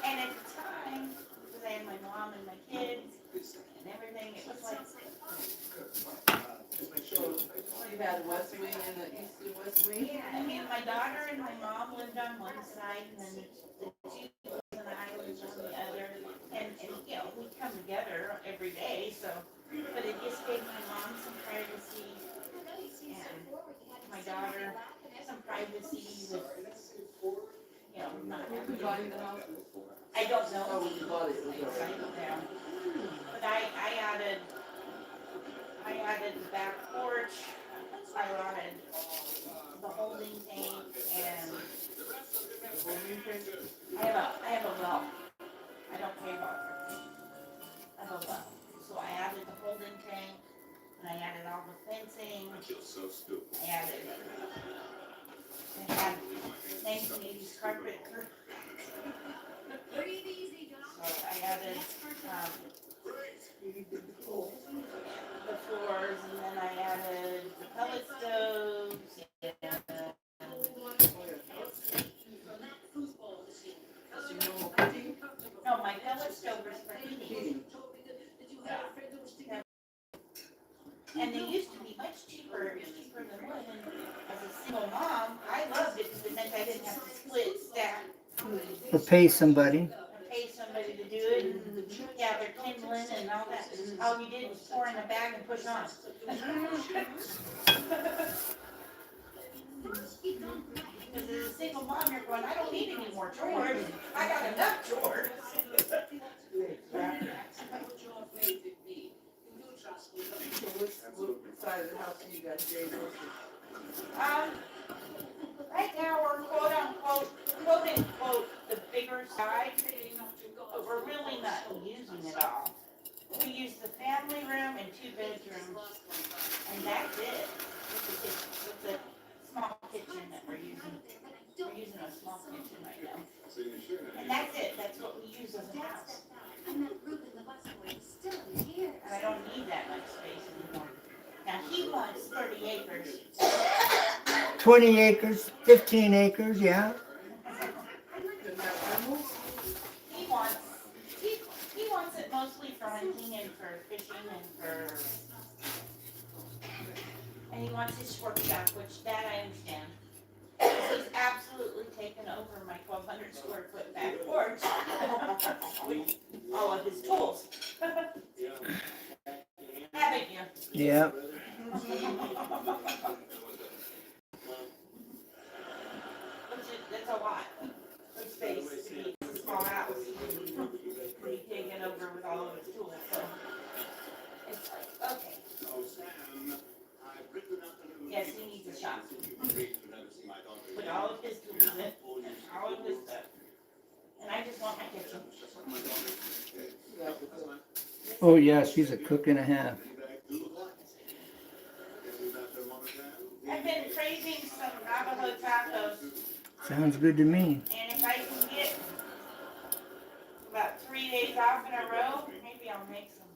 and at the time, because I had my mom and my kids and everything, it was like, you had the west wing and the east and west wing? yeah, I mean, my daughter and my mom lived on one side, and then the two boys and I lived on the other, and you know, we come together every day, so, but it just gave my mom some privacy, and my daughter some privacy with, you know, not Who having. buying the house? I don't know. Oh, when you bought it, it was I already. don't know. But I added the back porch, I added the holding tank, and I have a well. I don't pay water. I have a well. So I added the holding tank, and I added all the fencing. I feel so stupid. I added, I had 1980s carpet. So I added, the floors, and then I added the pellet stoves, and, no, my pellet stove was for heating. And they used to be much cheaper than wood, and as a single mom, I loved it because it meant I didn't have to split, stack, Or pay somebody. and pay somebody to do it, and yeah, they're kindling and all that. All you did was pour in a bag and push on. Because as a single mom, you're going, I don't need any more chores. I got enough chores. So what side of the house do you got, Jay? Right now we're quote unquote, the bigger side, but we're really not using it all. We use the family room and 2 bedrooms, and that's it. With the small kitchen that we're using. We're using a small kitchen right now. And that's it. That's what we use as a house. And I don't need that much space anymore. Now he wants 30 acres. 20 acres, 15 acres, yeah. He wants he wants it mostly for hunting and for fishing and he wants his workshop, which that I understand. He's absolutely taken over my 1,200 square foot back porch with all of his tools. Haven't you? Yeah. That's a lot of space to be a small house. To be taken over with all of his tools. So it's like, okay. Yes, he needs a shop. Put all of his tools in, and all of his stuff. And I just want my kitchen. Oh yeah, she's a cook and a half. I've been craving some Navajo tacos, Sounds good to me. and if I can get about 3 days off in a row, maybe I'll make some.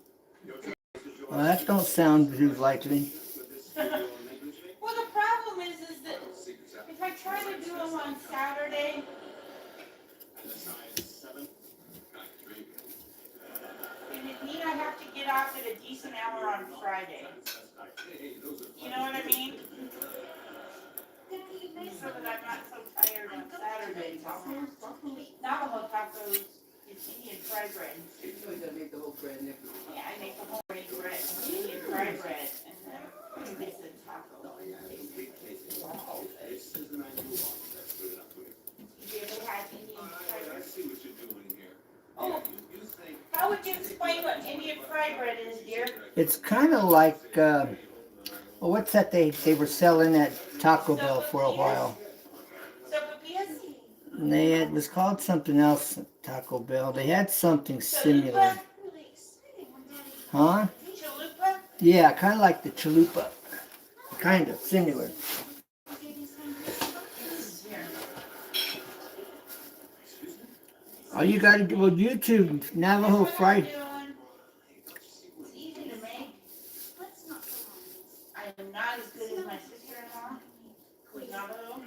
Well, that don't sound too likely. Well, the problem is that if I try to do them on Saturday, hour on Friday. You know what I mean? So that I'm not so tired on Saturday. Navajo tacos, it's Indian fried bread. So you gotta make the whole bread, Nick. Yeah, I make the whole grain bread, Indian fried bread, and then it's a taco. Have you ever had Indian fried bread? I see what you're doing here. Oh, You think how would you explain what Indian fried bread is, dear? It's kind of like, well, what's that they were selling at Taco Bell for a while? Sopapillas? And it was called something else at Taco Bell. They had something similar. Huh? Chalupa? Yeah, kind of like the chalupa. Kind of similar. All you gotta do, well, YouTube, Navajo fried. It's easy to make. I am not as good as my sister-in-law, Queen Navajo.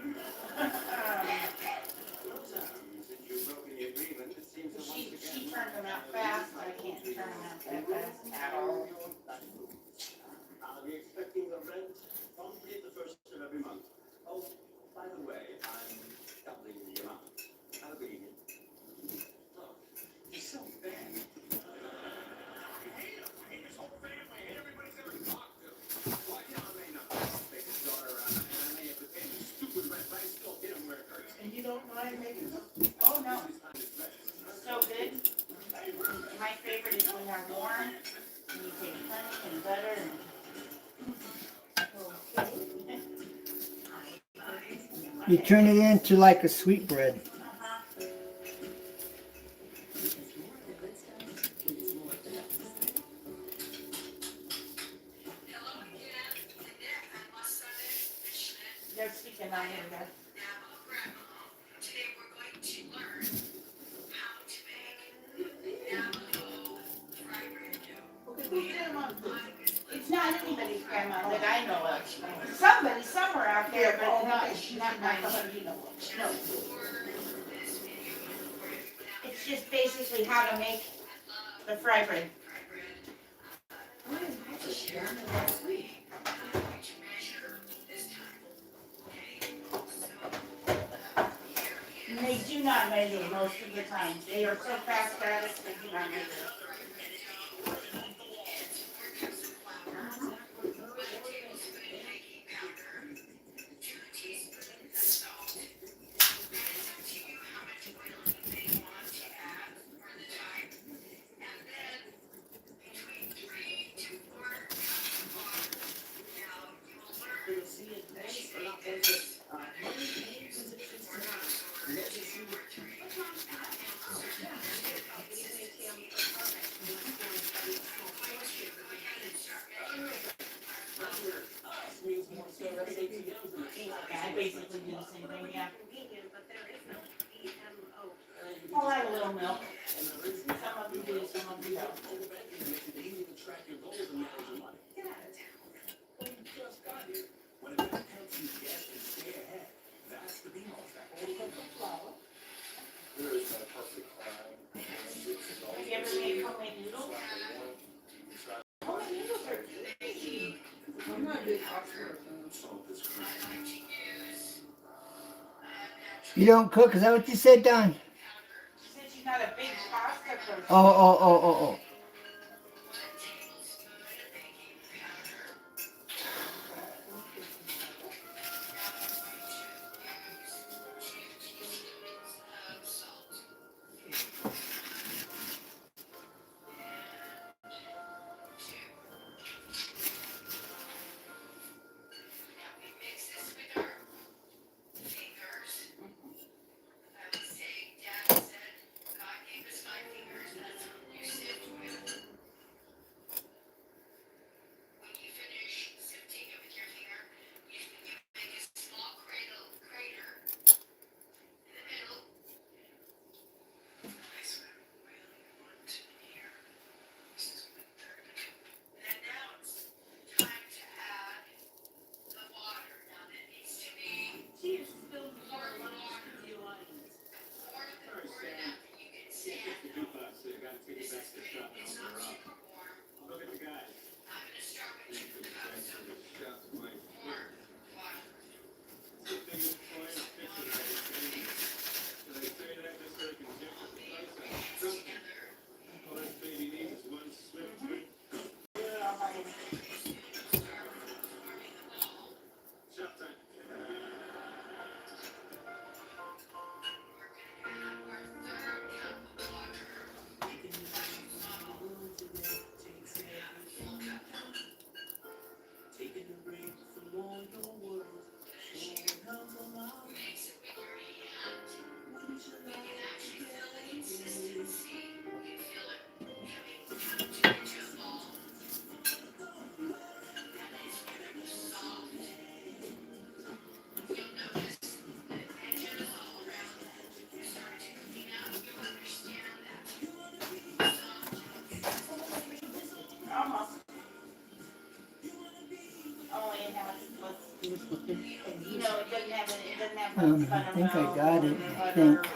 She turned them out fast, I can't turn them out that fast at all. I'll be expecting the rent promptly at the first of every month. Oh, by the way, I'm doubling the amount. Have a good evening. Oh, you're so bad. And you don't mind making them? Oh, no. So good. My favorite is when they're warm, and you take honey and butter and... You turn it into like a sweet bread. They're speaking on here, guys. Today we're going to learn how to make Navajo fried bread dough. It's not anybody's grandma that I know of. Somebody somewhere out there, but not mine. No. It's just basically how to make the fry bread. And they do not measure most of the time. They are so fast at it, they do not measure. I basically do the same thing, yeah. I'll add a little milk. Some of you do, some of you don't. Have you ever made homemade noodles? Homemade noodles are easy. I'm not a big Oxford fan. You don't cook? Is that what you said, Don? She said she's not a big pasta person. Oh. Look at the guy. I think I got it. I think.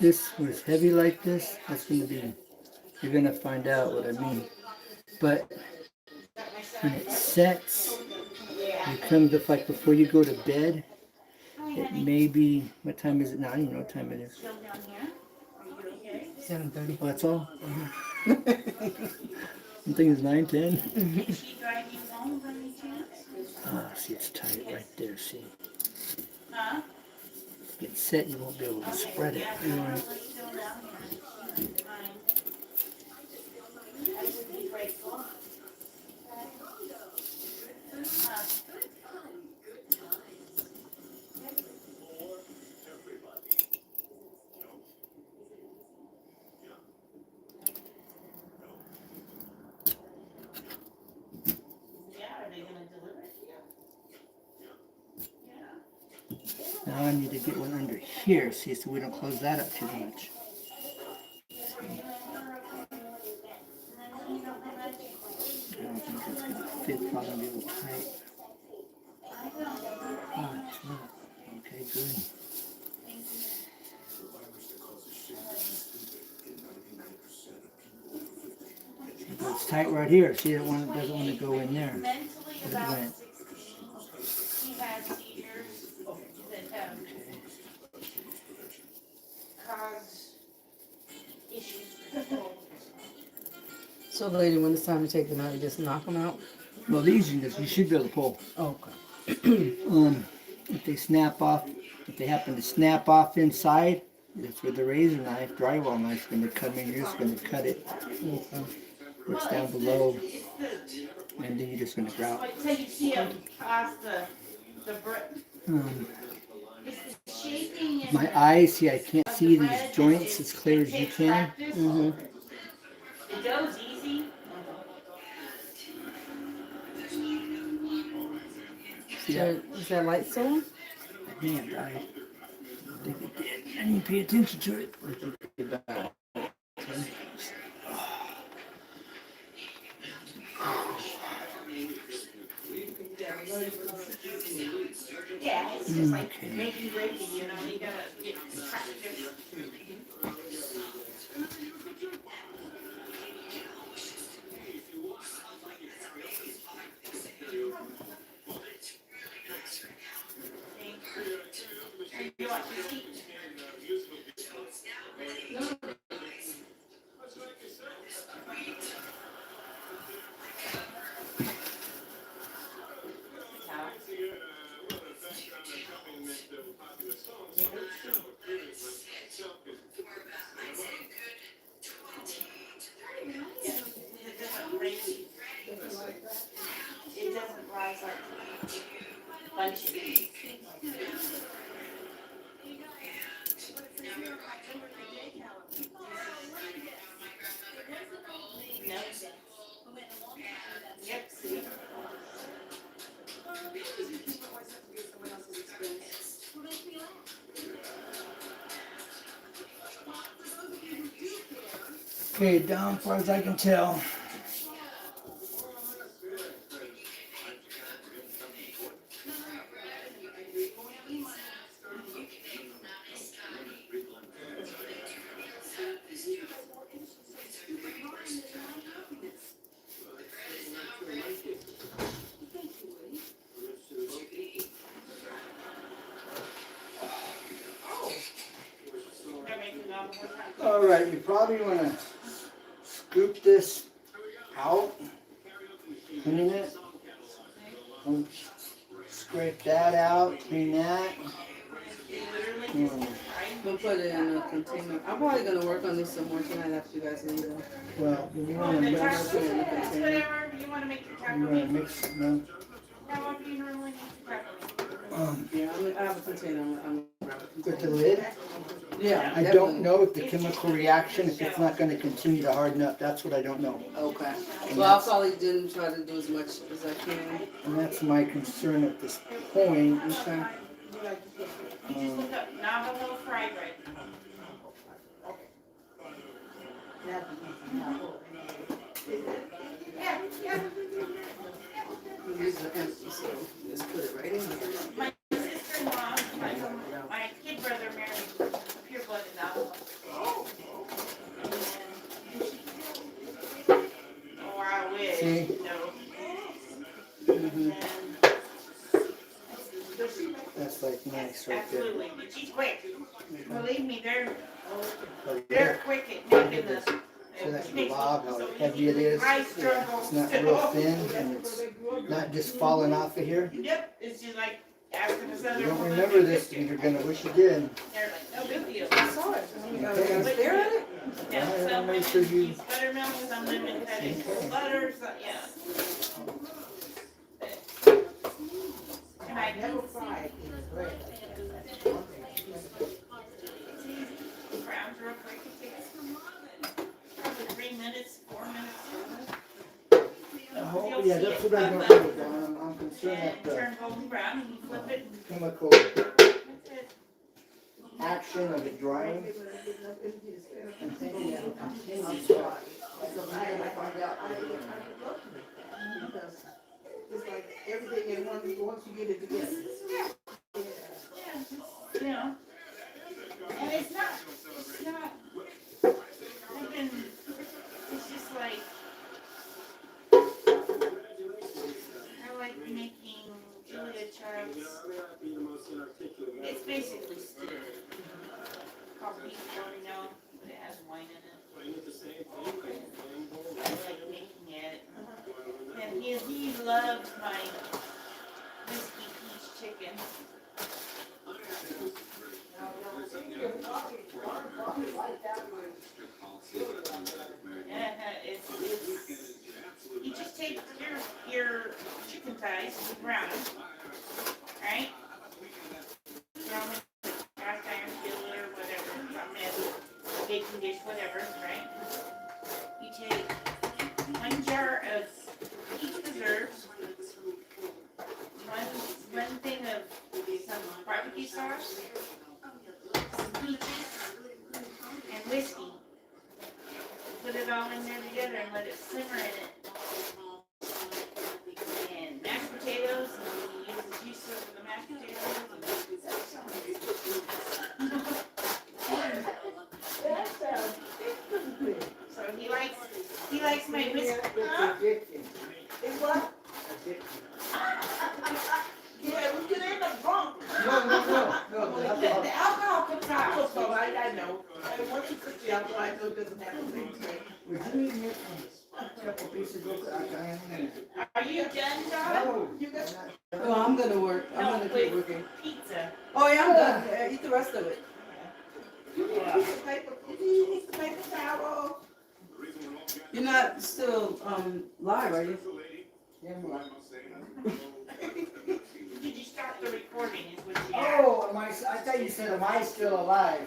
This was heavy like this. That's gonna be. You're gonna find out what I mean. But when it sets, it comes up like before you go to bed. It may be. What time is it now? I don't even know what time it is. 7:30. Oh, that's all. I'm thinking it's 9:10. Did she drive you home by any chance? Ah, see, it's tight right there. See, Huh? get set, you won't be able to spread it. Yeah, Right. let's go down here. Fine. I would be grateful. Yeah, are they gonna deliver it to you? Yeah. Now I need to get one under here, see, so we don't close that up too much. I don't think that's gonna fit, probably a little tight. Oh, it's not. Okay, good. But it's tight right here. See, it doesn't want to go in there. Mentally But it about went. 16, he has seizures that have caused issues. So lady, when it's time to take them out, you just knock them out? Well, these you should be able to pull. Okay. If they snap off, if they happen to snap off inside, that's where the razor knife, drywall knife's going to come in. You're just going to cut it. Okay. It's down below, and then you're just going to grout. Wait till you see him past the brick. It's the shaping and My eyes, see, I can't see these joints as clear as you can. Mm-hmm. It goes easy. See that? Is that light still on? I may have died. I think it did. I didn't pay attention to it. Yeah, it's just like making gravy, you know, you gotta get practice. You want to eat? It doesn't rise like bunch of these. Yep, see. Okay, down as far as I can tell. All right, you probably want to scoop this out, clean it, scrape that out, clean that. We'll put it in a container. I'm probably gonna work on this some more tonight after you guys leave them. Well, you want to mix it. Whatever you want to make your You want to taco. mix it, no? However you normally make your taco. Yeah, I have a container. I'm gonna grab a With the container. lid. Yeah, I definitely. don't know if the chemical reaction, if it's not gonna continue to harden up, that's what I don't know. Okay. And Well, I'll that's, probably didn't try to do as much as I can. and that's my concern at this point. Okay. You just look up Navajo fry bread. These are empty, so just put it right in here. My sister-in-law, my kid brother married a pure-blooded Navajo. Oh, I wish. See? No. Mhm. That's like nice right there. Absolutely, but she's quick. Believe me, they're Right quick at making the. So that blob, how heavy it is. I struggle It's not still. real thin and it's not just falling off of here. Yep, it's just like asking this other You don't woman. remember this and you're gonna wish you did. They're like, no big deal. I saw it. I was Okay. stare at it. Yeah, Alright, some I'll women make sure you- use buttermilk, some women cut it Okay. butter, so, yeah. And I never fried. Browns real quick, it takes probably 3 minutes, 4 minutes. Oh, yeah, that's what I don't know, Don. I'm concerned And that the turn golden brown and you flip it and chemical that's it. action of it drying. I'm thinking it'll continue. It's like everything in one, once you get it together. Yeah, you know. And it's not, I've been, it's just like, I like making Julia Child's, it's basically stew. Called beef bourguignon, but it has wine in it. I like making it. And he loves my whiskey peach chicken. It's you just take your chicken thighs, you brown them, right? Brown them in cast iron skillet or whatever, something else, baking dish, whatever, right? You take 1 jar of peach preserves, one thing of some barbecue sauce, some peaches, and whiskey. Put it all in there together and let it simmer in it. And mashed potatoes, and you use the juice for the mashed potatoes. So he likes my whiskey. Huh? It what? Yeah, we could end up drunk. No, The alcohol comes out also, I know. And once you cook the alcohol, I know it doesn't have the same taste. Would you eat me a couple pieces real quick? Are you done, John? No, You got Oh, I'm gonna work. I'm No, gonna keep with working. pizza. Oh yeah, I'm done. Yeah, eat the rest of it. you need a piece of paper, you need a paper towel. You're not still live, are you? yeah, I'm right. Did you start the recording is what you asked. Oh, I thought you said, am I still alive?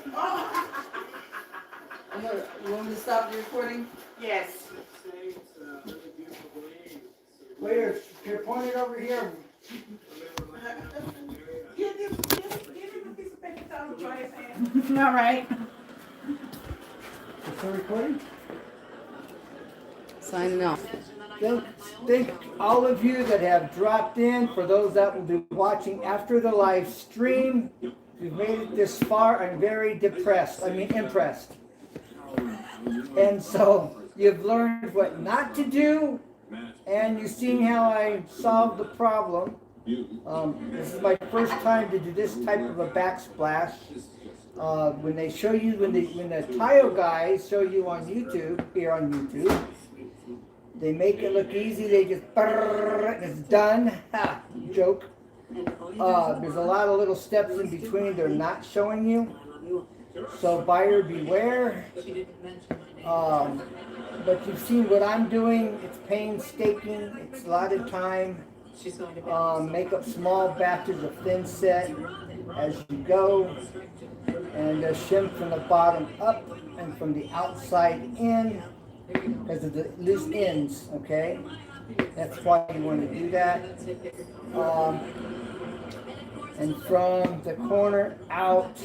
You want me to stop the recording? Yes. Waiter, here, point it over here. Give him a piece of paper towel, dry his hands. All right. Is it recording? Signing off. Thank all of you that have dropped in. For those that will be watching after the live stream, you've made it this far. I'm very impressed. And so you've learned what not to do, and you've seen how I solved the problem. This is my first time to do this type of a backsplash. When they show you, when the tile guys show you on YouTube, here on YouTube, they make it look easy. They just, and it's done. Ha, joke. There's a lot of little steps in between they're not showing you. So buyer beware. But you've seen what I'm doing. It's painstaking. It's a lot of time. She's going to Make up small batches of thin set as you go, and shim from the bottom up and from the outside in because of the loose ends, okay? That's why you want to do that. And from the corner out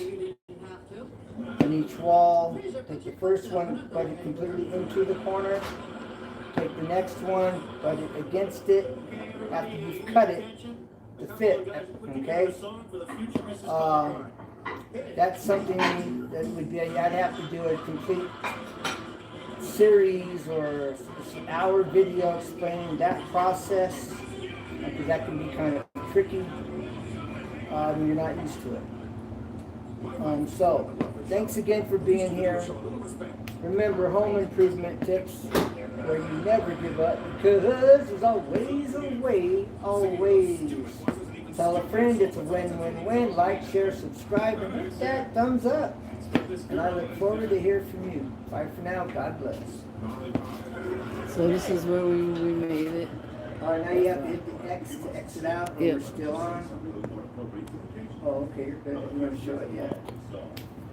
on each wall, take the first one, butt it completely into the corner. Take the next one, butt it against it after you've cut it to fit, okay? That's something that would be, I'd have to do a complete series or an hour video explaining that process, because that can be kind of tricky when you're not used to it. So, thanks again for being here. Remember, home improvement tips where you never give up, because there's always a way, always. Tell a friend it's a win-win-win. Like, share, subscribe, and hit that thumbs up. And I look forward to hear from you. Bye for now. God bless. So this is where we made it. All right, now you have to hit the X to exit out. Yep. You're still on. Oh, okay, you're good. You want to show it yet?